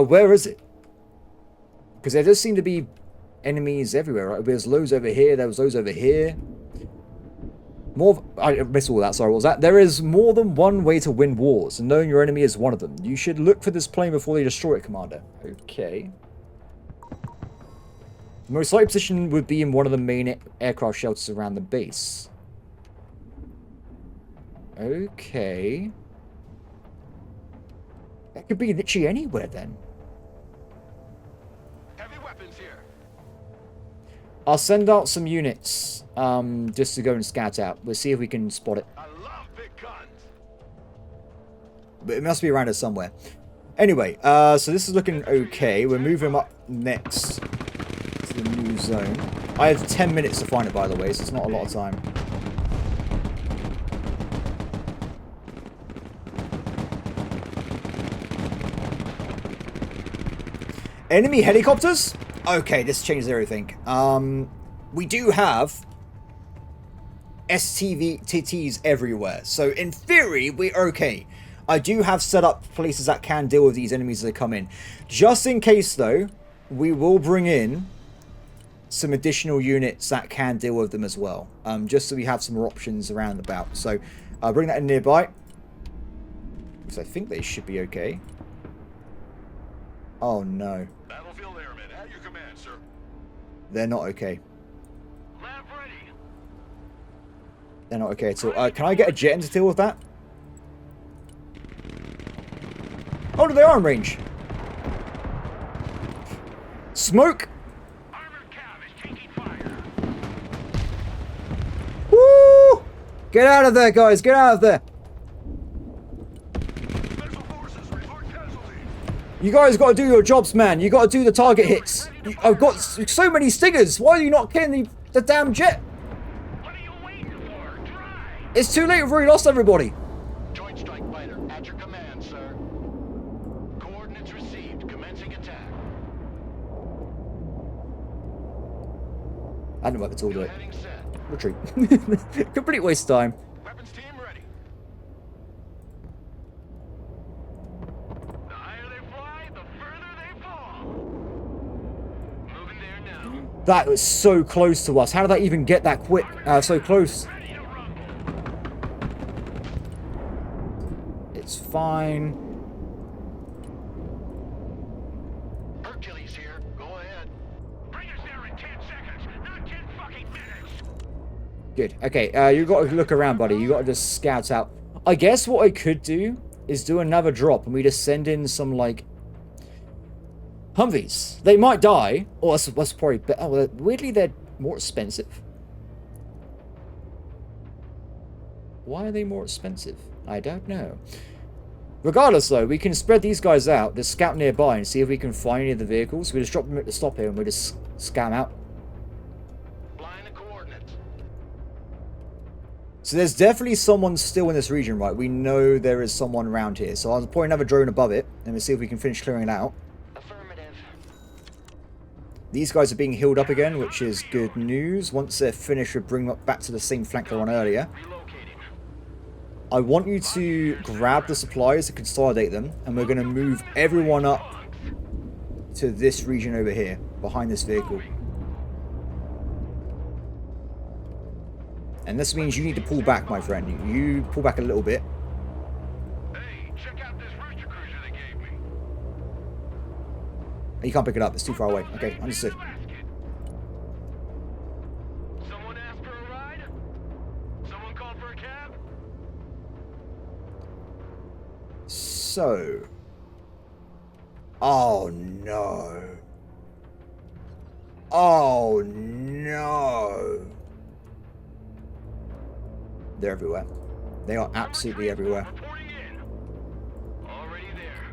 Where is it? Because there does seem to be enemies everywhere, right? There's loads over here, there was loads over here. I missed all that, sorry, what was that? There is more than one way to win wars, and knowing your enemy is one of them. You should look for this plane before they destroy it, Commander. Okay. The most likely position would be in one of the main aircraft shelters around the base. Okay. That could be literally anywhere, then. Heavy weapons here. I'll send out some units, just to go and scout out. We'll see if we can spot it. I love big guns. But it must be around here somewhere. Anyway, so this is looking okay. We're moving up next to the new zone. I have 10 minutes to find it, by the way, so it's not a lot of time. Enemy helicopters? Okay, this changes everything. We do have STVs everywhere, so in theory, we're okay. I do have set up places that can deal with these enemies as they come in. Just in case, though, we will bring in some additional units that can deal with them as well. Just so we have some more options around about. So, I'll bring that in nearby. Because I think they should be okay. Oh, no. Battlefield airmen at your command, sir. They're not okay. Lab ready. They're not okay at all. Can I get a jet in to deal with that? Oh, no, they are in range. Smoke! Armored cav is taking fire. Woo! Get out of there, guys! Get out of there! You guys got to do your jobs, man. You got to do the target hits. I've got so many stingers. Why are you not killing the damn jet? What are you waiting for? Try! It's too late. We've already lost everybody. Joint strike fighter, at your command, sir. Coordinates received. Commencing attack. I don't know what to all do it. Heading set. Retreat. Complete waste of time. Weapons team ready. The higher they fly, the further they fall. Moving there now. That was so close to us. How did that even get that quick? So close. Ready to rumble. It's fine. Hercules here. Go ahead. Bring us there in 10 seconds, not 10 fucking minutes. Good. Okay, you got to look around, buddy. You got to just scout out. I guess what I could do is do another drop and we just send in some, like, Humvees. They might die. Or that's probably better. Oh, well, weirdly, they're more expensive. Why are they more expensive? I don't know. Regardless, though, we can spread these guys out. Just scout nearby and see if we can find any of the vehicles. We just drop them at the stop here and we just scam out. Flying the coordinates. So there's definitely someone still in this region, right? We know there is someone around here. So I'll point another drone above it and we'll see if we can finish clearing it out. Affirmative. These guys are being healed up again, which is good news. Once they're finished, we'll bring them back to the same flank they're on earlier. Relocating. I want you to grab the supplies to consolidate them, and we're going to move everyone up to this region over here, behind this vehicle. And this means you need to pull back, my friend. You pull back a little bit. Hey, check out this rooster cruiser they gave me. You can't pick it up, it's too far away. Okay, understood. Someone asked for a ride? Someone called for a cab? So... Oh no. Oh no. They're everywhere. They are absolutely everywhere. Reporting in. Already there.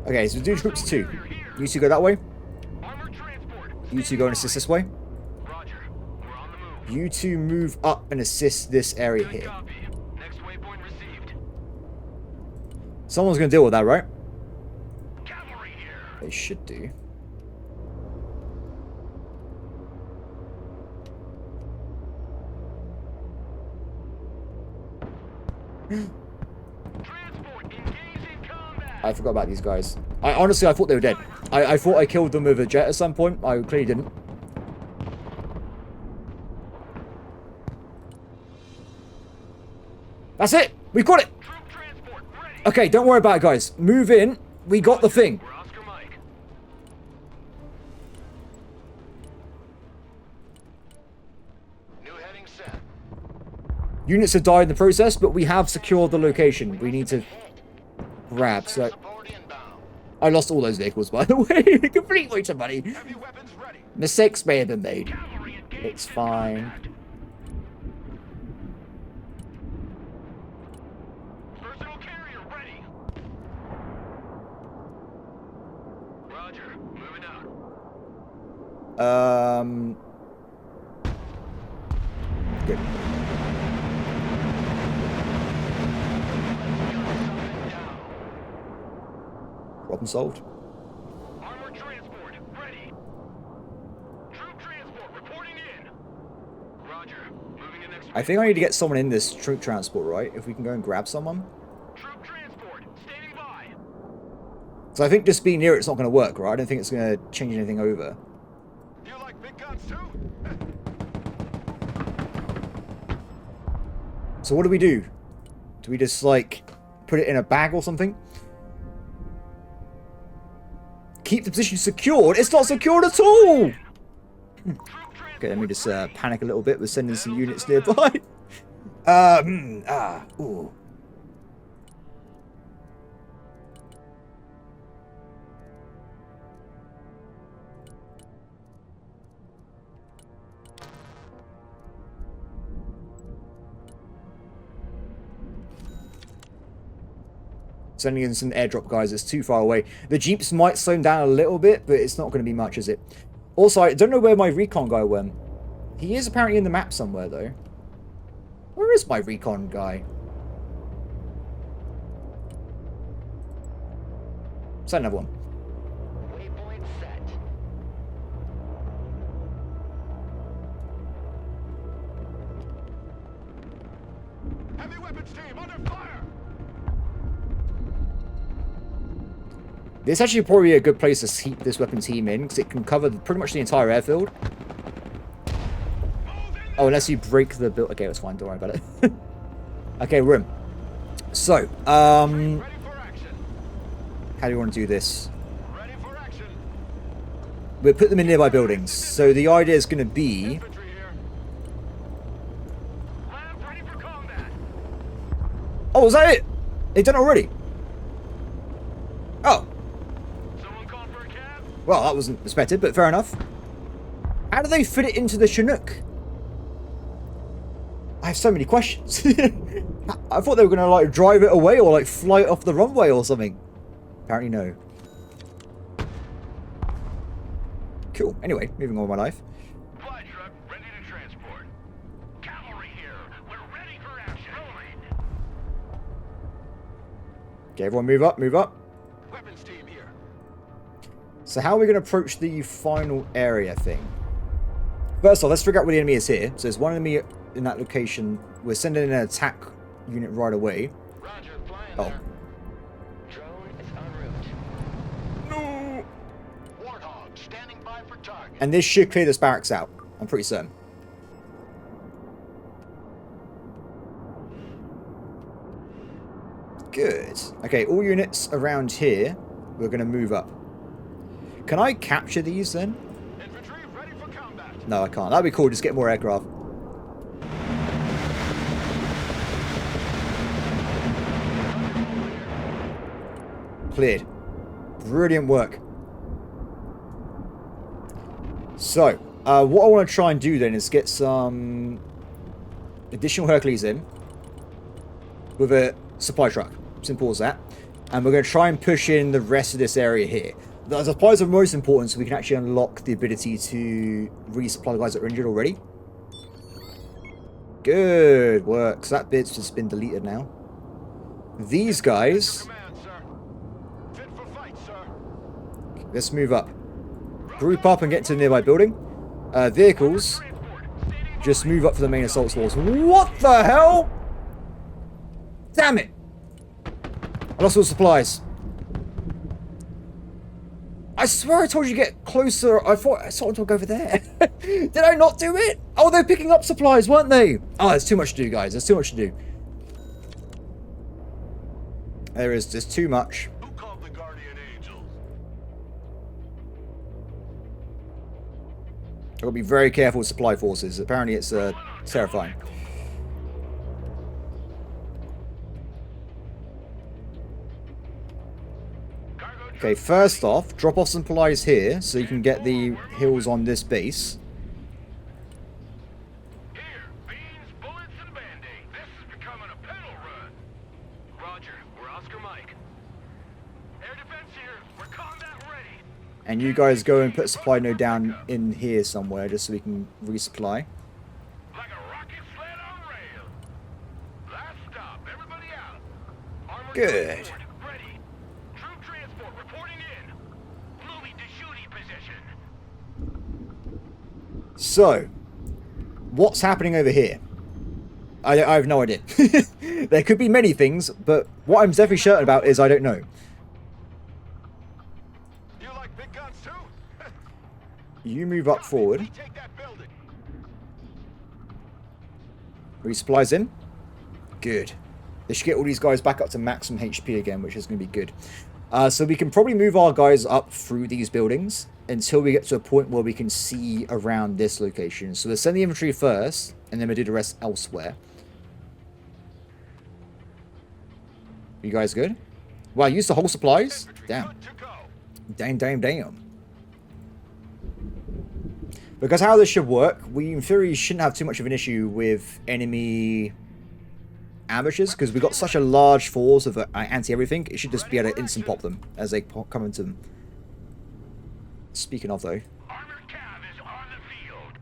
Okay, so do troops 2. You two go that way. Armored transport. You two go and assist this way. Roger. We're on the move. You two move up and assist this area Good here. copy. Next waypoint received. Someone's going to deal with that, right? Cavalry here. They should do. Transport engaging combat. I forgot about these guys. Honestly, I thought they were dead. I thought I killed them with a jet at some point. I clearly didn't. That's it! We've got it! Troop transport ready. Okay, don't worry about it, guys. Move in. We got the thing. We're Oscar Mike. New heading set. Units have died in the process, but we have secured the location. We need to grab. So Support inbound. I lost all those vehicles, by the way. Complete waste of money. Heavy weapons ready. Mistakes may have been made. Cavalry engaged. It's fine. Combat. Personal carrier ready. Roger. Moving out. Good. Down. Problem solved. Armored transport ready. Troop transport reporting in. Roger. Moving to next. I think I need to get someone in this troop transport, right? If we can go and grab someone. Troop transport standing by. So I think just being near it's not going to work, right? I don't think it's going to change anything over. You like big guns too? So what do we do? Do we just, like, put it in a bag or something? Keep the position secured? It's not secured at all! Okay, let me just panic a little bit. We're sending some units nearby. Ooh. Sending in some airdrop guys. It's too far away. The jeeps might slow them down a little bit, but it's not going to be much, is it? Also, I don't know where my recon guy went. He is apparently in the map somewhere, though. Where is my recon guy? Send another one. Waypoint set. Heavy weapons team under fire! This actually probably a good place to keep this weapon team in, because it can cover pretty much the entire airfield. Oh, unless you break the build. Okay, that's fine. Don't worry about it. Okay, we're in. So, Ready for action! how do you want to do this? Ready for action! We'll put them in nearby buildings. So the idea is going to be... Infantry here. Labs ready for combat! Oh, was that it? They've done it already? Oh. Someone call for a cab? Well, that wasn't expected, but fair enough. How do they fit it into the Chinook? I have so many questions. I thought they were going to, like, drive it away or, like, fly it off the runway or something. Apparently, no. Cool. Anyway, moving on with my life. Fly truck ready to transport. Cavalry here. We're ready for action. Okay, everyone move up, move up. Weapons team here. So how are we going to approach the final area thing? First off, let's figure out where the enemy is here. So there's one enemy in that location. We're sending in an attack unit right away. Roger, flying Oh. there. Drone is en route. No! Warthog standing by for target. And this should clear this barracks out. I'm pretty certain. Good. Okay, all units around here, we're going to move up. Can I capture these then? Infantry ready for combat. No, I can't. That'd be cool. Just get more aircraft. Cleared. Brilliant work. So, what I want to try and do then is get some additional Hercules in with a supply truck. Simple as that. And we're going to try and push in the rest of this area here. The supplies are most important, so we can actually unlock the ability to resupply the guys that are injured already. Good work. So that bit's just been deleted now. These guys... Command, sir. Fit for fight, sir. Let's move up. Group up and get to the nearby building. Vehicles, just move up for the main assault force. What the hell? Damn it! I lost all supplies. I swear I told you to get closer. I thought I saw them over there. Did I not do it? Oh, they're picking up supplies, weren't they? Oh, there's too much to do, guys. There's too much to do. There is just too much. Who called the guardian angels? I've got to be very careful with supply forces. Apparently it's terrifying. Okay, first off, drop off some supplies here so you can get the hills on this base. Here, beans, bullets, and band-aid. This is becoming a pedal run. Roger, we're Oscar Mike. Air defense here. We're combat ready. And you guys go and put a supply node down in here somewhere just so we can resupply. Like a rocket sled on rails. Last stop. Everybody out. Armored Good. transport ready. Troop transport reporting in. Moving to shooting position. So, what's happening over here? I have no idea. There could be many things, but what I'm definitely certain about is I don't know. You like big guns too? You move up forward. We take that building. Resupplies in. Good. They should get all these guys back up to maximum HP again, which is going to be good. So we can probably move our guys up through these buildings until we get to a point where we can see around this location. So we'll send the infantry first, and then we'll do the rest elsewhere. You guys good? Wow, use the whole supplies? Damn. Good to go. Damn, damn, damn. Because how this should work, we in theory shouldn't have too much of an issue with enemy ambushes, because we've got such a large force of anti-everything, it should just be able to instant pop them as they come into them. Speaking of, though. Armored cav is on the field.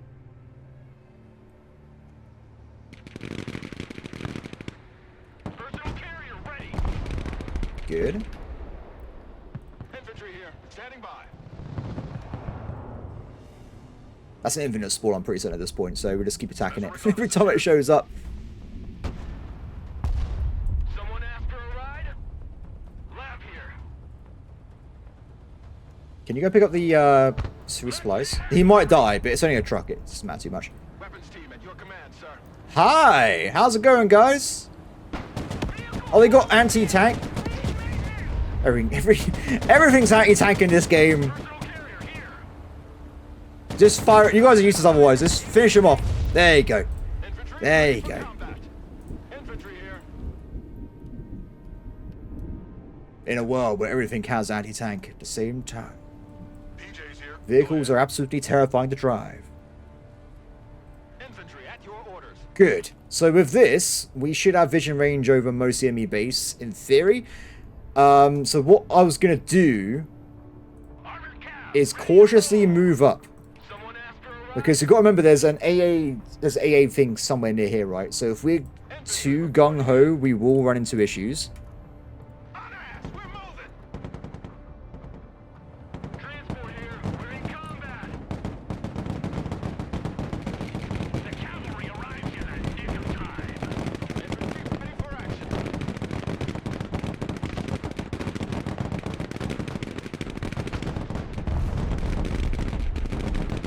Personal carrier ready. Good. Infantry here, standing by. That's an infinite spawn, I'm pretty certain at this point, so we'll just keep attacking it every time it shows up. Someone after a ride? Lab here. Can you go pick up the supplies? He might die, but it's only a truck. It doesn't matter too much. Weapons team at your command, sir. Hi! How's it going, guys? Oh, they got anti-tank. Everything's anti-tank in this game. Personal carrier here. Just fire it. You guys are useless otherwise. Just finish him off. There you go. Infantry There ready you for go. combat. Infantry here. In a world where everything has anti-tank at the same time. PJ's here. Vehicles are absolutely terrifying to drive. Infantry at your orders. Good. So with this, we should have vision range over most enemy base, in theory. So what I was going to do Armored cav. is cautiously move up. Someone after a ride. Because you've got to remember there's an AA thing somewhere near here, right? So if we're too gung-ho, we will run into issues. On ass, we're moving. Transport here. We're in combat. The cavalry arrives in a nick of time. Infantry ready for action.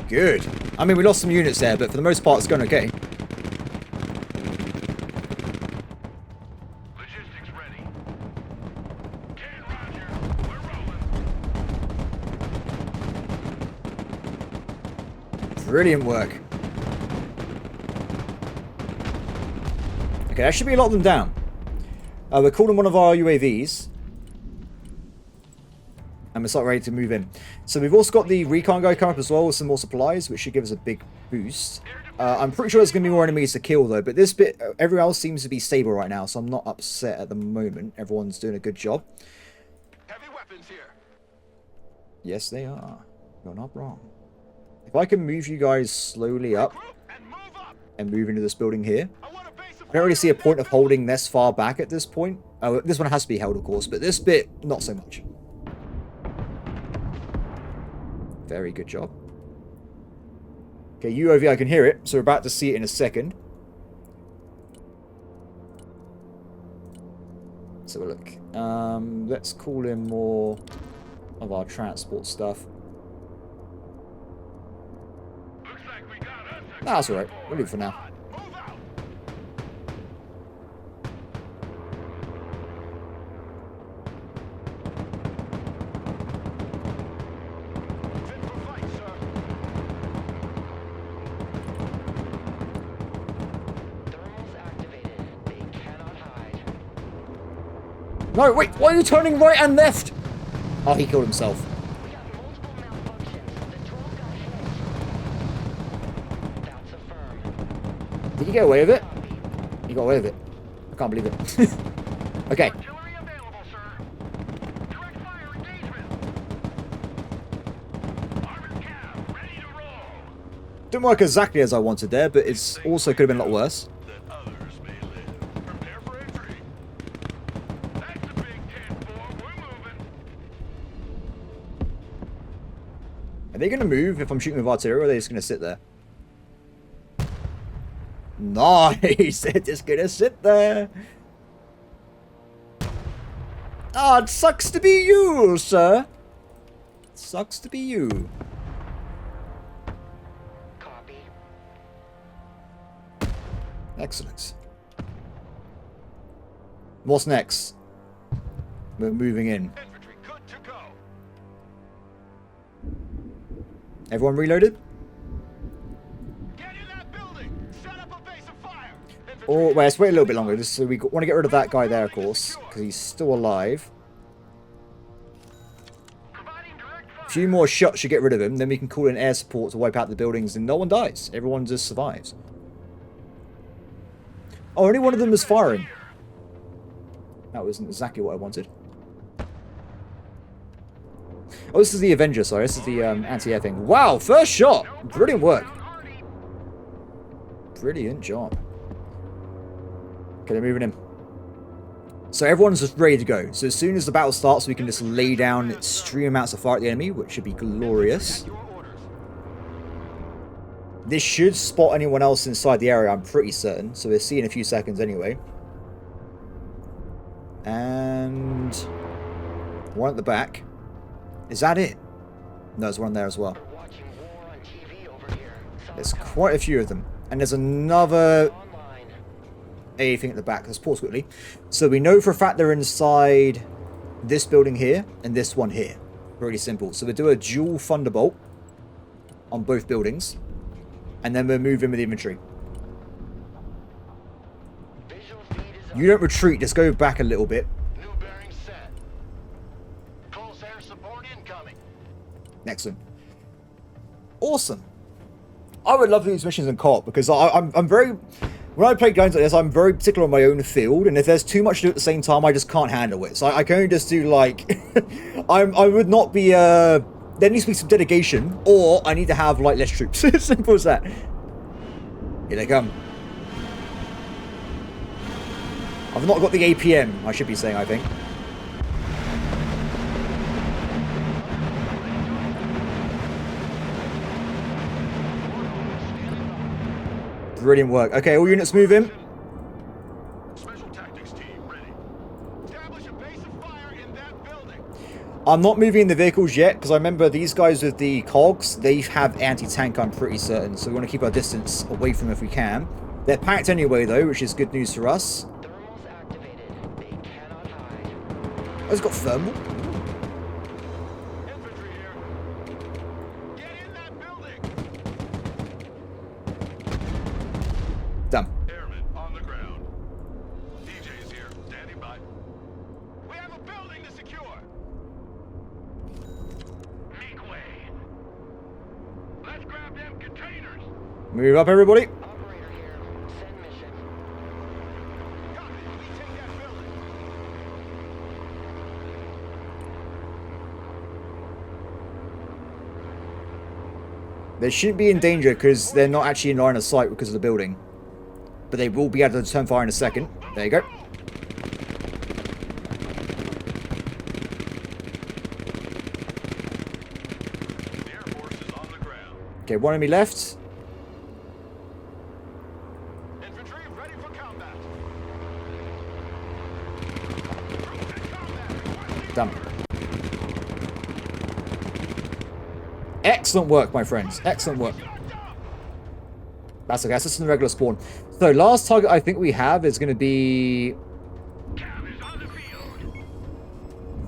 Good. I mean, we lost some units there, but for the most part, it's going okay. Logistics ready. 10 Roger. We're rolling. Brilliant work. Okay, that should be a lot of them down. We're calling one of our UAVs. And we're ready to move in. So we've also got the recon guy coming up as well with some more supplies, which should give us a big boost. I'm pretty sure there's going to be more enemies to kill though, but this bit, everywhere else seems to be stable right now, so I'm not upset at the moment. Everyone's doing a good job. Heavy weapons here. Yes, they are. You're not wrong. If I can move you guys slowly up Group and move up. and move into this building here, I want a base of I don't really see a point of holding this far back at this point. This one has to be held, of course, but this bit, not so much. Very good job. Okay, UAV, I can hear it, so we're about to see it in a second. Let's have a look. Let's call in more of our transport stuff. Looks like we got us a That's alright. We'll leave it for now. move out. Fit for fight, sir. Thermals activated. They cannot hide. No, wait, why are you turning right and left? Oh, he killed himself. We got multiple malfunctions. The drone got hit. That's a firm. Did he get away with it? Copy. He got away with it. I can't believe it. Okay. Artillery available, sir. Direct fire engagement. Armored cav ready to roll. Didn't work exactly as I wanted there, but it's also could have been a lot worse. That others may live. Prepare for entry. That's a big 10-4. We're moving. Are they going to move if I'm shooting with artillery, or are they just going to sit there? Nice! They're just going to sit there. Ah, it sucks to be you, sir. Sucks to be you. Copy. Excellent. What's next? We're moving in. Infantry good to go. Everyone reloaded? Get in that building. Set up a base of fire. Infantry Or, wait, let's wait a little bit longer. Just so we want to get rid of that guy there, of course, because he's still alive. providing direct fire. A few more shots should get rid of him, then we can call in air support to wipe out the buildings and no one dies. Everyone just survives. Oh, only one of them is firing. That wasn't exactly what I wanted. Oh, this is the Avenger, sorry. This is the anti-air thing. Wow, first shot! Brilliant work. Brilliant job. Okay, they're moving in. So everyone's just ready to go. So as soon as the battle starts, we can just lay down extreme amounts of fire at the enemy, which should be glorious. This should spot anyone else inside the area, I'm pretty certain. So we'll see in a few seconds anyway. And one at the back. Is that it? No, there's one there as well. There's quite a few of them. And there's another AA thing at the back. Let's pause quickly. So we know for a fact they're inside this building here and this one here. Pretty simple. So we'll do a dual thunderbolt on both buildings. And then we'll move in with the infantry. You don't retreat, just go back a little bit. New bearing set. Close air support incoming. Excellent. Awesome. I would love these missions in co-op because I'm very... When I play games like this, I'm very particular on my own field, and if there's too much to do at the same time, I just can't handle it. So I can only just do, like... I would not be... There needs to be some dedication, or I need to have, like, less troops. Simple as that. Here they come. I've not got the APM, I should be saying, I think. Brilliant work. Okay, all units move in. Special tactics team ready. Establish a base of fire in that building. I'm not moving in the vehicles yet, because I remember these guys with the cogs, they have anti-tank, I'm pretty certain. So we want to keep our distance away from them if we can. They're packed anyway, though, which is good news for us. Oh, it's got thermal. Infantry here. Get in that building. Done. Airmen on the ground. DJ is here, standing by. We have a building to secure. Make way. Let's grab them containers. Move up, everybody. Operator here. Send mission. Copy. We take that building. They shouldn't be in danger because they're not actually in line of sight because of the building. But they will be able to turn fire in a second. There you go. The Air Force is on the ground. Okay, one enemy left. Infantry ready for combat. Troops in combat. Done. Excellent work, my friends. Excellent work. That's okay. That's just in the regular spawn. So, last target I think we have is going to be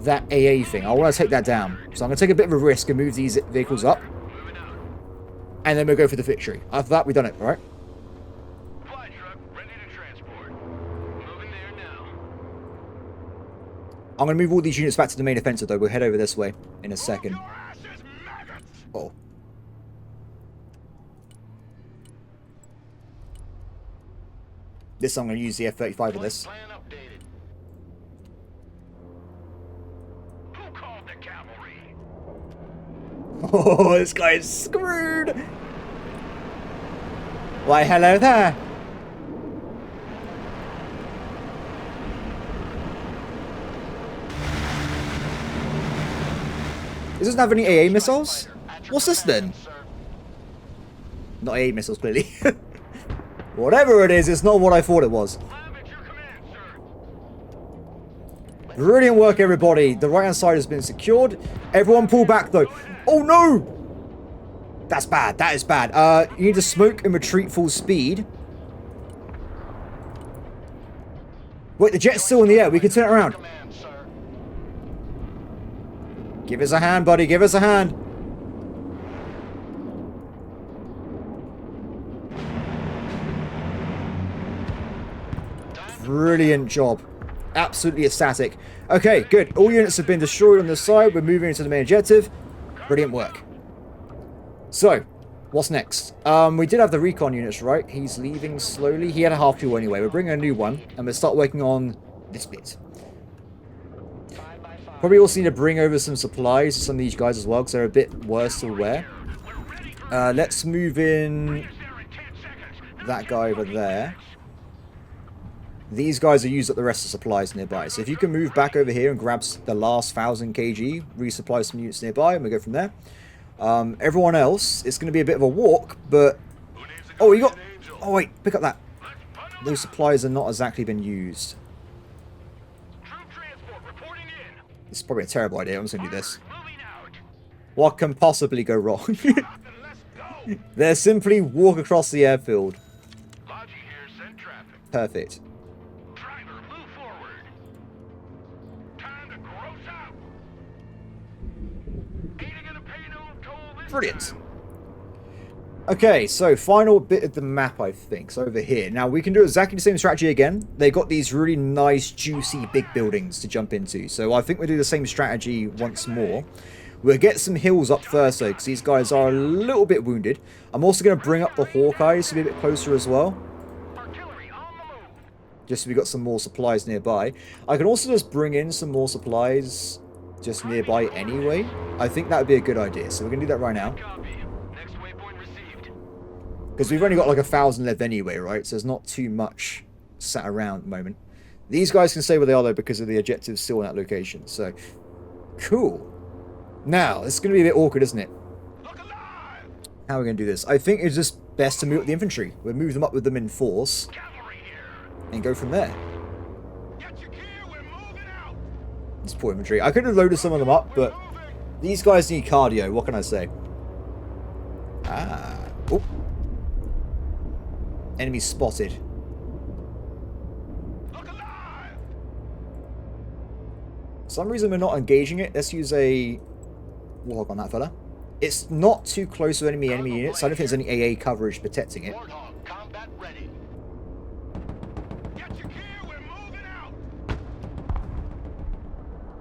that AA thing. I want to take that down. So, I'm going to take a bit of a risk and move these vehicles up. And then we'll go for the victory. After that, we've done it, all right? Flight truck ready to transport. Moving there now. I'm going to move all these units back to the main offensive, though. We'll head over this way in a second. Your asses, maggots. Oh. This I'm going to use the F-35 for this. Plan updated. Who called the cavalry? Oh, this guy is screwed. Why, hello there. This doesn't have any AA missiles? What's this then? Not AA missiles, clearly. Whatever it is, it's not what I thought it was. Lab at your command, sir. Brilliant work, everybody. The right-hand side has been secured. Everyone pull back, though. Oh, no! That's bad. That is bad. You need to smoke and retreat full speed. Wait, the jet's still in the air. We can turn it around. Command, sir. Give us a hand, buddy. Give us a hand. Brilliant job. Absolutely ecstatic. Okay, good. All units have been destroyed on this side. We're moving into the main objective. Brilliant work. So, what's next? We did have the recon units, right? He's leaving slowly. He had a half fuel anyway. We're bringing a new one, and we'll start working on this bit. Probably also need to bring over some supplies to some of these guys as well, because they're a bit worse to wear. Let's move in that guy over there. These guys are used up the rest of the supplies nearby. So if you can move back over here and grab the last 1000 kg, resupply some units nearby, and we go from there. Everyone else, it's going to be a bit of a walk, but... Oh, you got... Oh, wait, pick up that. Those supplies are not exactly been used. This is probably a terrible idea. I'm just going to do this. What can possibly go wrong? They're simply walk across the airfield. Perfect. Brilliant. Okay, so final bit of the map, I think. So over here. Now, we can do exactly the same strategy again. They've got these really nice, juicy, big buildings to jump into. So I think we'll do the same strategy once more. We'll get some hills up first, though, because these guys are a little bit wounded. I'm also going to bring up the Hawkeyes to be a bit closer as well. Just so we got some more supplies nearby. I can also just bring in some more supplies just nearby anyway. I think that would be a good idea. So we're going to do that right now. Because we've only got like 1,000 left anyway, right? So there's not too much sat around at the moment. These guys can stay where they are, though, because of the objectives still in that location. So, cool. Now, it's going to be a bit awkward, isn't it? How are we going to do this? I think it's just best to move up the infantry. We'll move them up with them in force. And go from there. This poor infantry. I could have loaded some of them up, but these guys need cardio. What can I say? Ah. Oh. Enemy spotted. For some reason we're not engaging it. Let's use a warhawk on that fella. It's not too close to enemy units. I don't think there's any AA coverage protecting it.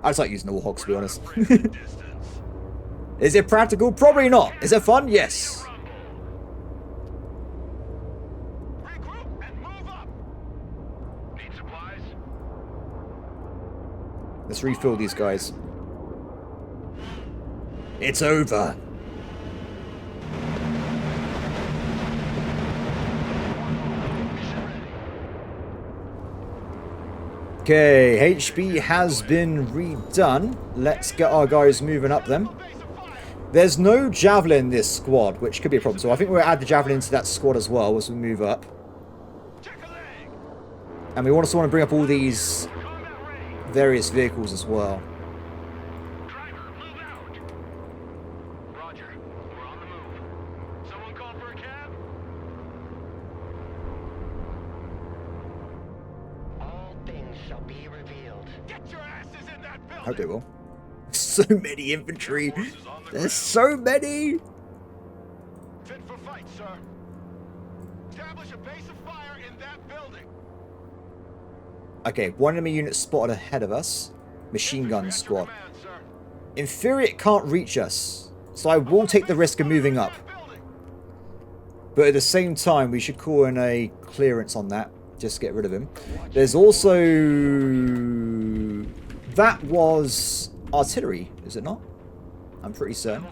I just like using the warhawks, to be honest. Is it practical? Probably not. Is it fun? Yes. Let's refill these guys. It's over. Okay, HB has been redone. Let's get our guys moving up then. There's no javelin in this squad, which could be a problem. So I think we'll add the javelin into that squad as well as we move up. And we also want to bring up all these various vehicles as well. I hope they will. So many infantry. There's so many. Fit for fight, sir. Establish a base of fire in that building. Okay, one enemy unit spotted ahead of us. Machine gun squad. In theory, it can't reach us, so I will take the risk of moving up. But at the same time, we should call in a clearance on that. Just to get rid of him. There's also... That was artillery, is it not? I'm pretty certain.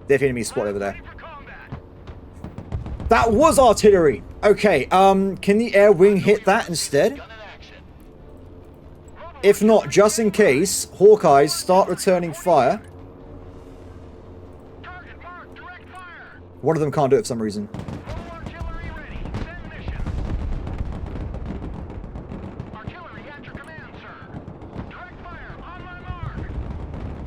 Definitely enemy spot over there. That was artillery! Okay, can the air wing hit that instead? If not, just in case, Hawkeyes start returning fire. One of them can't do it for some reason.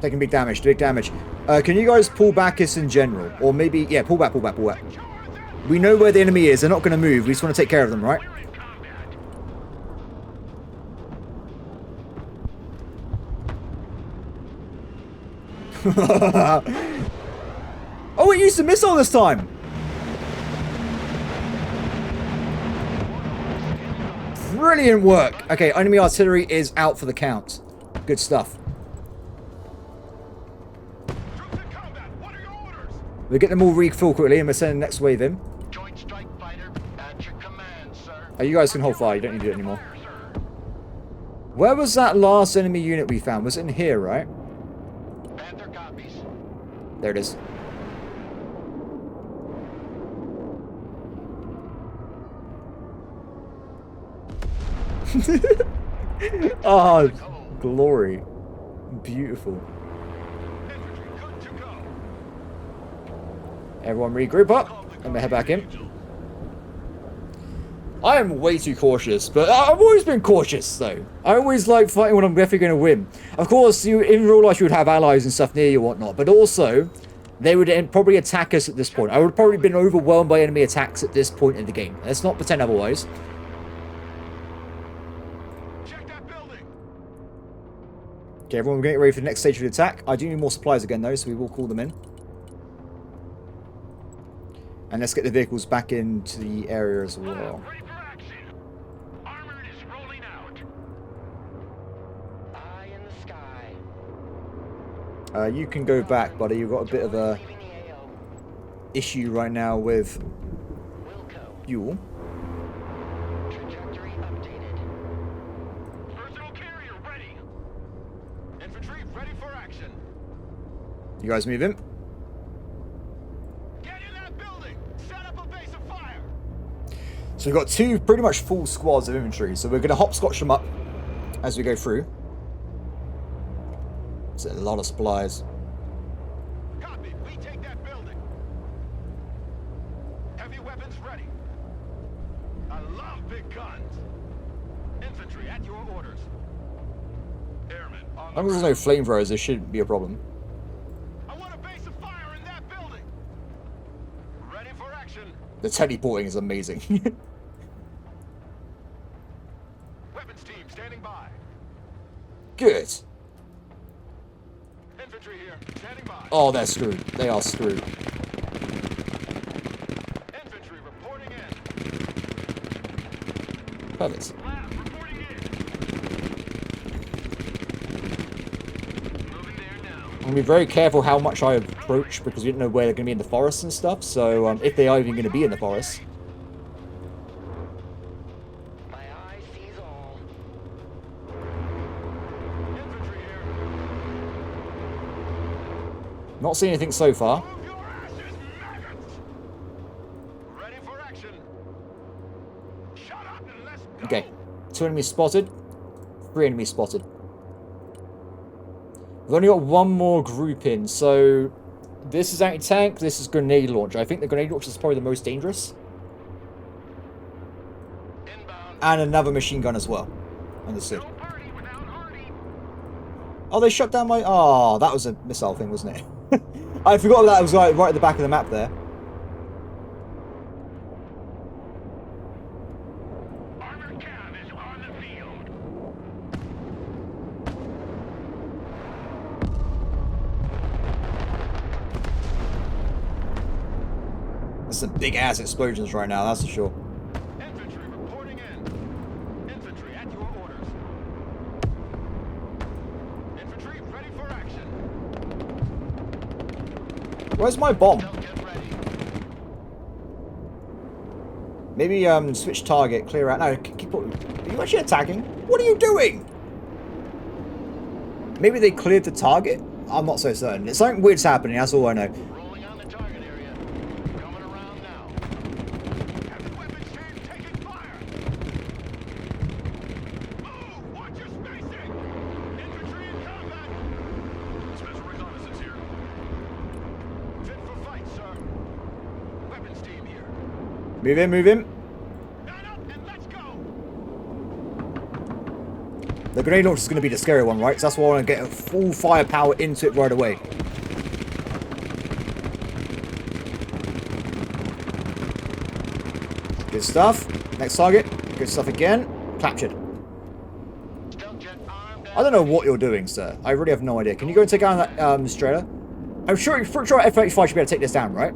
Taking big damage, big damage. Can you guys pull back this in general? Or maybe, yeah, pull back, pull back, pull back. We know where the enemy is. They're not going to move. We just want to take care of them, right? Oh, it used a missile this time! Brilliant work! Okay, enemy artillery is out for the count. Good stuff. We'll get them all refuel quickly and we'll send the next wave in. Joint strike fighter at your command, sir. Oh, you guys can hold fire. You don't need to do it anymore. Where was that last enemy unit we found? Was it in here, right? Panther copies. There it is. Oh, glory. Beautiful. Infantry good to go. Everyone regroup up. Let me head back in. I am way too cautious, but I've always been cautious, though. I always like fighting when I'm definitely going to win. Of course, you in real life you would have allies and stuff near you and whatnot, but also, they would probably attack us at this point. I would have probably been overwhelmed by enemy attacks at this point in the game. Let's not pretend otherwise. Check that building. Okay, everyone, we're getting ready for the next stage of the attack. I do need more supplies again, though, so we will call them in. And let's get the vehicles back into the area as well. Ready for action. Armored is rolling out. Eye in the sky. You can go back, buddy. You've got a bit of a Leaving the AO. issue right now with Wilco. fuel. Trajectory updated. Personal carrier ready. Infantry ready for action. You guys move in. Get in that building. Set up a base of fire. So we've got two pretty much full squads of infantry. So we're going to hopscotch them up as we go through. It's a lot of supplies. Copy. We take that building. Heavy weapons ready. I love big guns. Infantry at your orders. Airmen on As the long as there's no flamethrowers, there shouldn't be a problem. I want a base of fire in that building. Ready for action. The teleporting is amazing. Weapons team standing by. Good. Infantry here, standing by. Oh, they're screwed. They are screwed. Infantry reporting in. Perfect. Lab reporting in. Moving there now. I'm going to be very careful how much I approach because we don't know where they're going to be in the forest and stuff. So if they are even going to be in the forest. My eye sees all. Infantry here. Not seeing anything so far. Move your asses, maggots. Ready for action. Shut up and let's go. Okay. 2 enemies spotted. 3 enemies spotted. We've only got one more group in, so this is anti-tank, this is grenade launcher. I think the grenade launcher is probably the most dangerous. Inbound. And another machine gun as well. Understood. No party without Hardy. Oh, they shut down my... Oh, that was a missile thing, wasn't it? I forgot that was right at the back of the map there. Armored cav is on the field. There's some big-ass explosions right now, that's for sure. Infantry reporting in. Infantry at your orders. Infantry ready for action. Where's my bomb? Don't get ready. Maybe switch target, clear out. No, keep... Are you actually attacking? What are you doing? Maybe they cleared the target? I'm not so certain. It's something weird's happening, that's all I know. Rolling on the target area. Coming around now. Heavy weapons team taking fire. Move! Watch your spacing! Infantry in combat! Special reconnaissance here. Fit for fight, sir. Weapons team here. Move in, move in. Line up and let's go! The grenade launcher is going to be the scary one, right? So that's why I want to get full firepower into it right away. Good stuff. Next target. Good stuff again. Captured. Stealth jet armed. I don't know what you're doing, sir. I really have no idea. Can you go and take down that Strela? I'm sure F-35 should be able to take this down, right?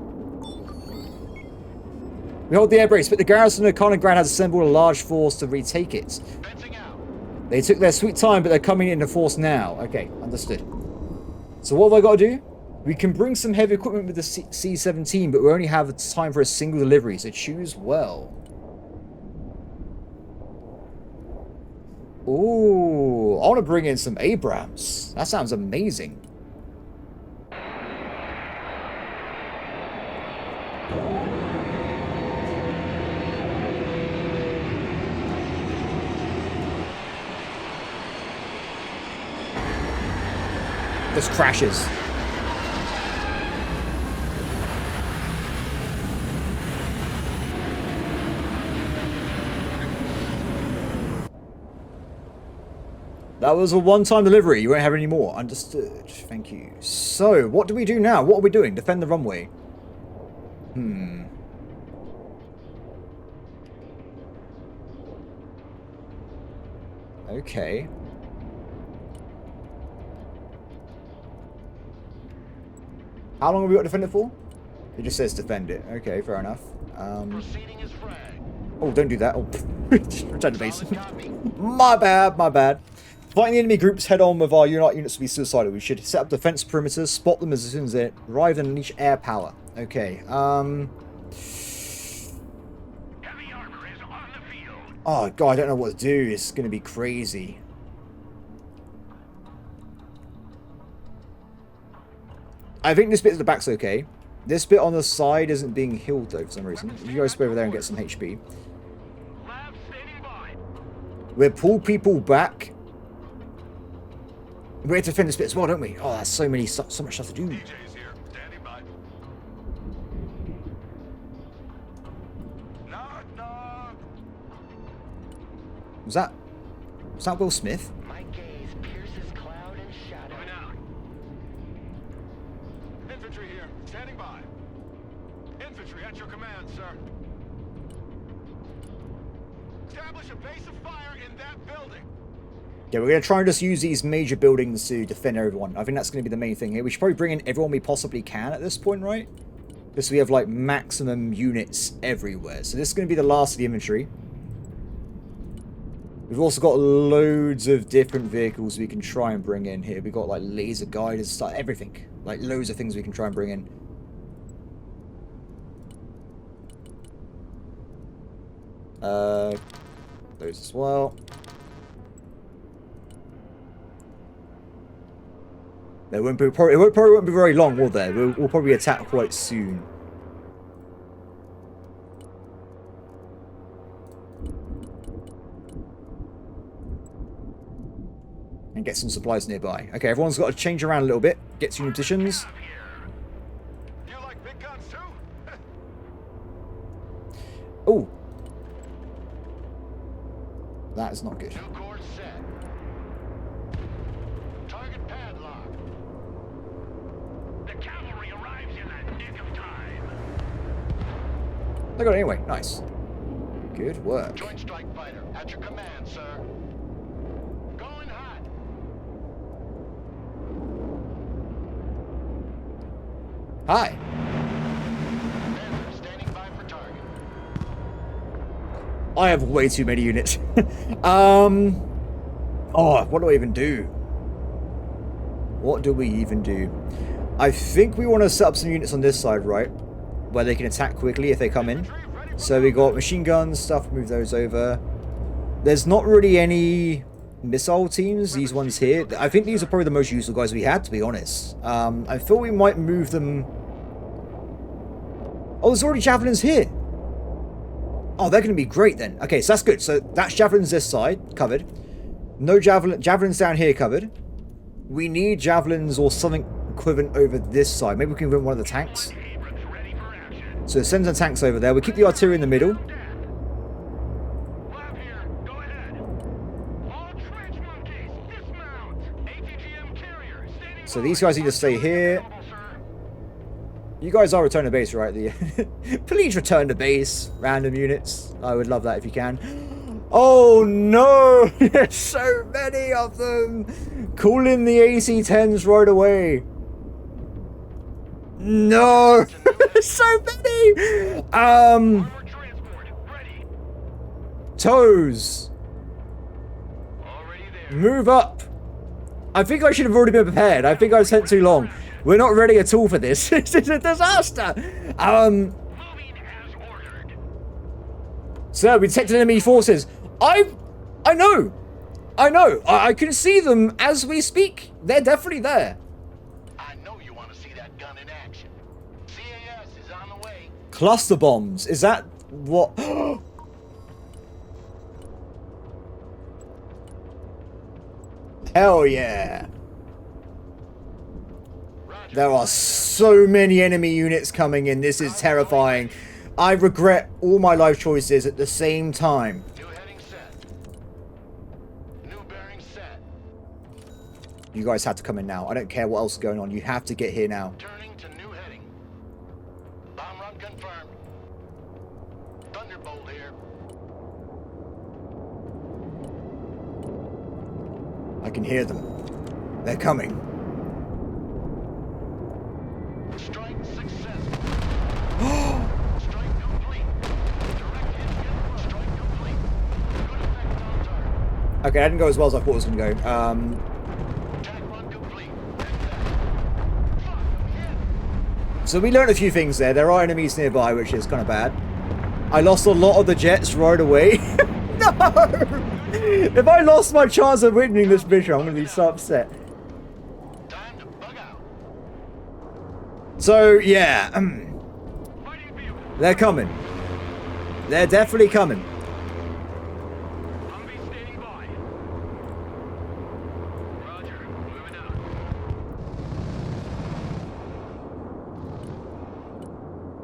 We hold the airbase, but the garrison of Kaliningrad has assembled a large force to retake it. Fencing out. They took their sweet time, but they're coming into force now. Okay, understood. So what have I got to do? We can bring some heavy equipment with the C-17, but we only have time for a single delivery, so choose well. Ooh, I want to bring in some Abrams. That sounds amazing. This crashes. That was a one-time delivery. You won't have any more. Understood. Thank you. So, what do we do now? What are we doing? Defend the runway. Okay. How long have we got to defend it for? It just says defend it. Okay, fair enough. Proceeding as frag. Oh, don't do that. Oh, return to base. My bad, my bad. Fighting the enemy groups head on with our units to be suicidal. We should set up defense perimeters, spot them as soon as they arrive, and unleash air power. Okay, Heavy armor is on the field. Oh, God, I don't know what to do. It's going to be crazy. I think this bit at the back's okay. This bit on the side isn't being healed, though, for some reason. You guys go over there and get some HP. Lab standing by. We'll pull people back. We have to defend this bit as well, don't we? Oh, that's so much stuff to do. DJ's here, standing by. Knock, knock. Was that Will Smith? My gaze pierces cloud and shadow. Moving out. Infantry here, standing by. Infantry at your command, sir. Establish a base of fire in that building. Yeah, we're going to try and just use these major buildings to defend everyone. I think that's going to be the main thing here. We should probably bring in everyone we possibly can at this point, right? Because we have, like, maximum units everywhere. So this is going to be the last of the infantry. We've also got loads of different vehicles we can try and bring in here. We've got, like, laser guiders, stuff, everything. Like, loads of things we can try and bring in. Those as well. It probably won't be very long, will there? We'll probably attack quite soon. And get some supplies nearby. Okay, everyone's got to change around a little bit. Get some positions. You like big guns too? Oh. That is not good. New course set. Target padlock. The cavalry arrives in the nick of time. I got it anyway. Nice. Good work. Joint strike fighter at your command, sir. Going hot. Hi. Commander standing by for target. I have way too many units. Oh, what do I even do? What do we even do? I think we want to set up some units on this side, right? Where they can attack quickly if they come in. So we got machine guns, stuff, move those over. There's not really any missile teams, these ones here. I think these are probably the most useful guys we had, to be honest. I thought we might move them... Oh, there's already javelins here. Oh, they're going to be great then. Okay, so that's good. So that's javelins this side, covered. No javelins down here covered. We need javelins or something equivalent over this side. Maybe we can win one of the tanks. So send some tanks over there. We keep the artillery in the middle. Lab here. Go ahead. All trench monkeys, dismount. ATGM carrier standing So these guys need to stay here. You guys are return to base, right? Please return to base, random units. I would love that if you can. Oh no! There's so many of them! Call in the AC-10s right away. No! So many! Toes! already there. Move up! I think I should have already been prepared. I think I spent too long. We're not ready at all for this. This is a disaster. Moving as ordered. Sir, we detected enemy forces. I know. I can see them as we speak. They're definitely there. I know you want to see that gun in action. CAS is on the way. Cluster bombs. Is that what? Hell yeah. Roger. There are so many enemy units coming in. This is terrifying. I regret all my life choices at the same time. New heading set. New bearing set. You guys have to come in now. I don't care what else is going on. You have to get here now. Turning to new heading. Bomb run confirmed. Thunderbolt here. I can hear them. They're coming. Strike successful. Strike complete. Direct hit. Strike complete. Good effect on target. Okay, that didn't go as well as I thought it was going to go. Attack run complete. Fuck, I'm hit. So we learned a few things there. There are enemies nearby, which is kind of bad. I lost a lot of the jets right away. No! If I lost my chance of winning this mission, I'm going to be so upset. Time to bug out. So, yeah. Fighting vehicle. They're coming. They're definitely coming. Humvee standing by. Roger. Moving out.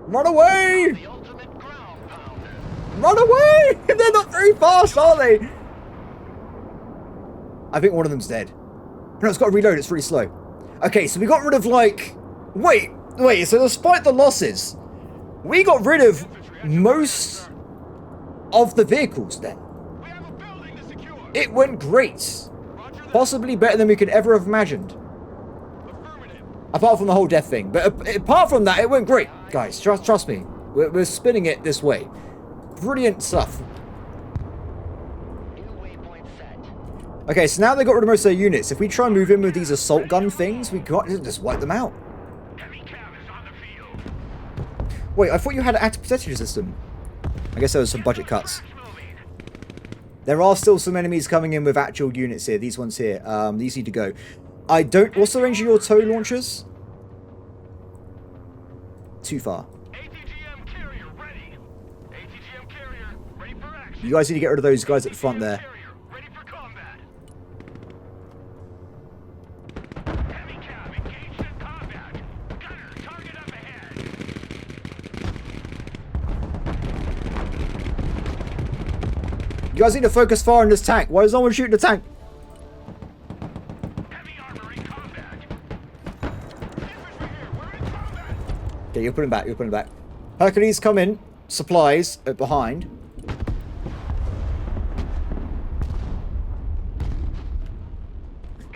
Run away! The ultimate ground pounder. Run away! They're not very fast, are they? I think one of them's dead. No, it's got to reload. It's really slow. Okay, so we got rid of, like... Wait. So despite the losses, we got rid of most of the vehicles then. We have a building to secure. It went great. Roger that. Possibly better than we could ever have imagined. Affirmative. Apart from the whole death thing. But apart from that, it went great. Guys, trust me. We're spinning it this way. Brilliant stuff. New waypoint set. Okay, so now they got rid of most of their units. If we try and move in with these assault gun things, we got to just wipe them out. Heavy cab is on the field. Wait, I thought you had an active protection system. I guess there was some budget cuts. Moving. There are still some enemies coming in with actual units here. These ones here. These need to go. I don't... What's the range of your tow launchers? Too far. ATGM carrier ready. ATGM carrier ready for action. You guys need to get rid of those guys at the front there. Carrier ready for combat. Heavy cab engaged in combat. Gunner, target up ahead. You guys need to focus fire on this tank. Why is no one shooting the tank? Heavy armor in combat. Infantry here, we're in combat. Okay, you're putting back. Hercules, come in. Supplies behind.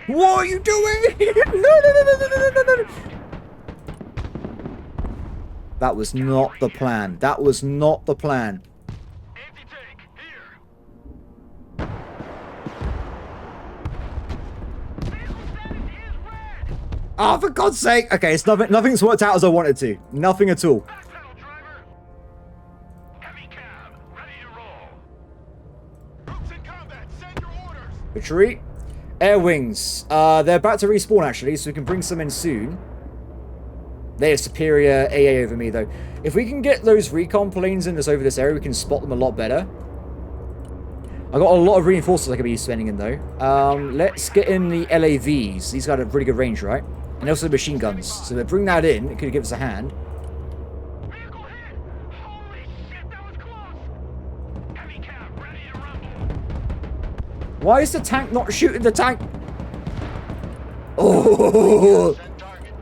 What are you doing? No. That was not the plan. Anti-tank here. Vehicle status is red. Oh, for God's sake. Okay, it's nothing's worked out as I wanted to. Nothing at all. Back pedal, driver. Heavy cab ready to roll. Troops in combat, send your orders. Retreat. Air wings. They're about to respawn, actually, so we can bring some in soon. They have superior AA over me, though. If we can get those recon planes in over this area, we can spot them a lot better. I got a lot of reinforcements I could be spending in, though. Let's get in the LAVs. These got a really good range, right? And also machine guns. So if we bring that in, it could give us a hand. Vehicle hit. Holy shit, that was close. Heavy cab ready to rumble. Why is the tank not shooting the tank? Oh! Send target.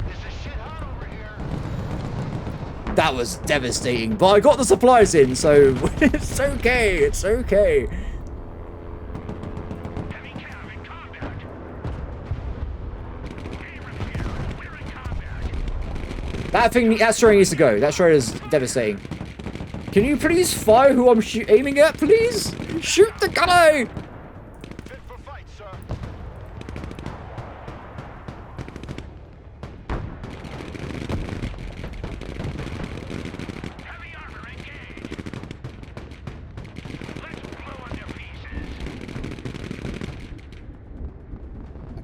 This is shit hot over here. That was devastating, but I got the supplies in, so it's okay. Heavy cab in combat. Abrams here. We're in combat. That destroyer needs to go. That destroyer is devastating. Can you please fire who I'm aiming at, please? Shoot the guy! Fit for fight, sir.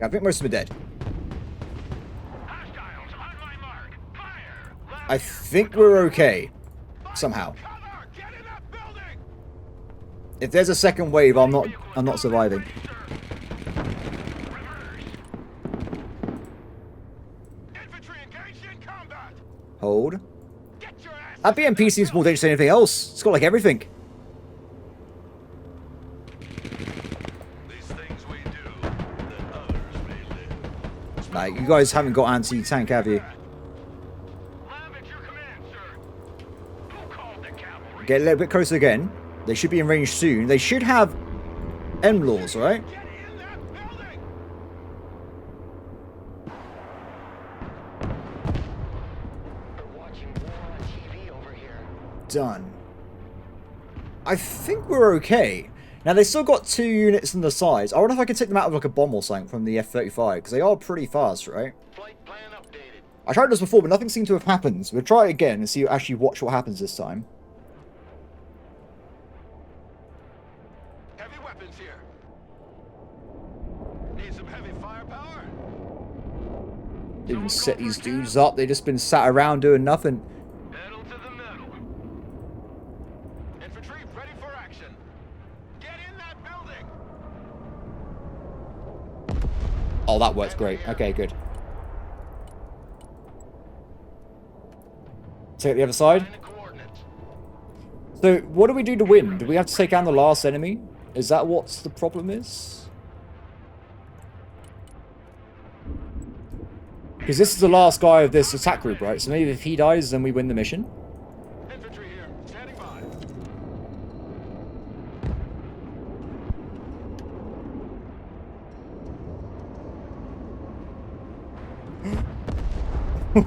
I think most of them are dead. Hostiles on my mark. Fire. I think we're okay. Somehow. Cover. Get in that building. If there's a second wave, I'm not surviving. Infantry engaged in combat. Hold. Get your ass. That BMP seems more dangerous than anything else. It's got like everything. These things we do that others may live. Like, you guys haven't got anti-tank, have you? Lab at your command, sir. Who called the cavalry? Get a little bit closer again. They should be in range soon. They should have M-laws, right? Get in that building. We're watching war on TV over here. Done. I think we're okay. Now, they still got 2 units on the sides. I wonder if I can take them out of like a bomb or something from the F-35, because they are pretty fast, right? Flight plan updated. I tried this before, but nothing seemed to have happened. So we'll try it again and see, actually watch what happens this time. Heavy weapons here. Need some heavy firepower? Didn't even set these dudes up. They've just been sat around doing nothing. Pedal to the metal. Infantry ready for action. Get in that building. Oh, that works great. Okay, good. Take the other side. Find the coordinates. So, what do we do to win? Do we have to take down the last enemy? Is that what the problem is? Because this is the last guy of this attack group, right? So maybe if he dies, then we win the mission. Infantry here, standing by.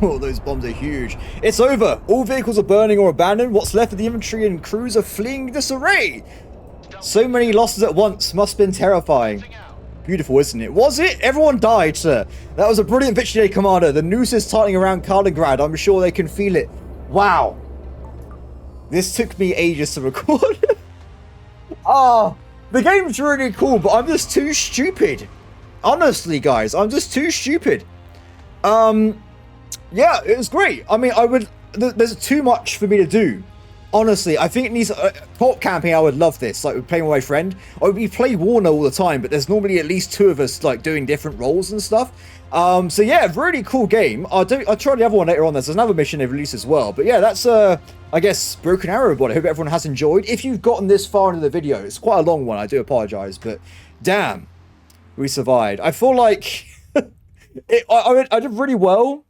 Oh, those bombs are huge. It's over. All vehicles are burning or abandoned. What's left of the infantry and crews are fleeing disarray. So many losses at once. Must have been terrifying. Beautiful, isn't it? Was it? Everyone died, sir. That was a brilliant victory, Commander. The noose is tightening around Kaliningrad. I'm sure they can feel it. Wow. This took me ages to record. Ah, the game's really cool, but I'm just too stupid. Honestly, guys, I'm just too stupid. Yeah, it was great. I mean, there's too much for me to do. Honestly, I think it needs co-op camping. I would love this. Like, we're playing with my friend. We play Warner all the time, but there's normally at least 2 of us like doing different roles and stuff. So yeah, really cool game. I'll try the other one later on. There's another mission they've released as well. But yeah, that's I guess Broken Arrow Bot. I hope everyone has enjoyed. If you've gotten this far into the video, it's quite a long one. I do apologize, but damn, we survived. I feel like I did really well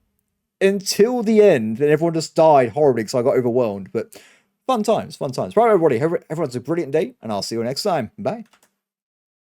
until the end, and everyone just died horribly because I got overwhelmed. But fun times, fun times. Right, everybody. Hope everyone's a brilliant day, and I'll see you next time. Bye.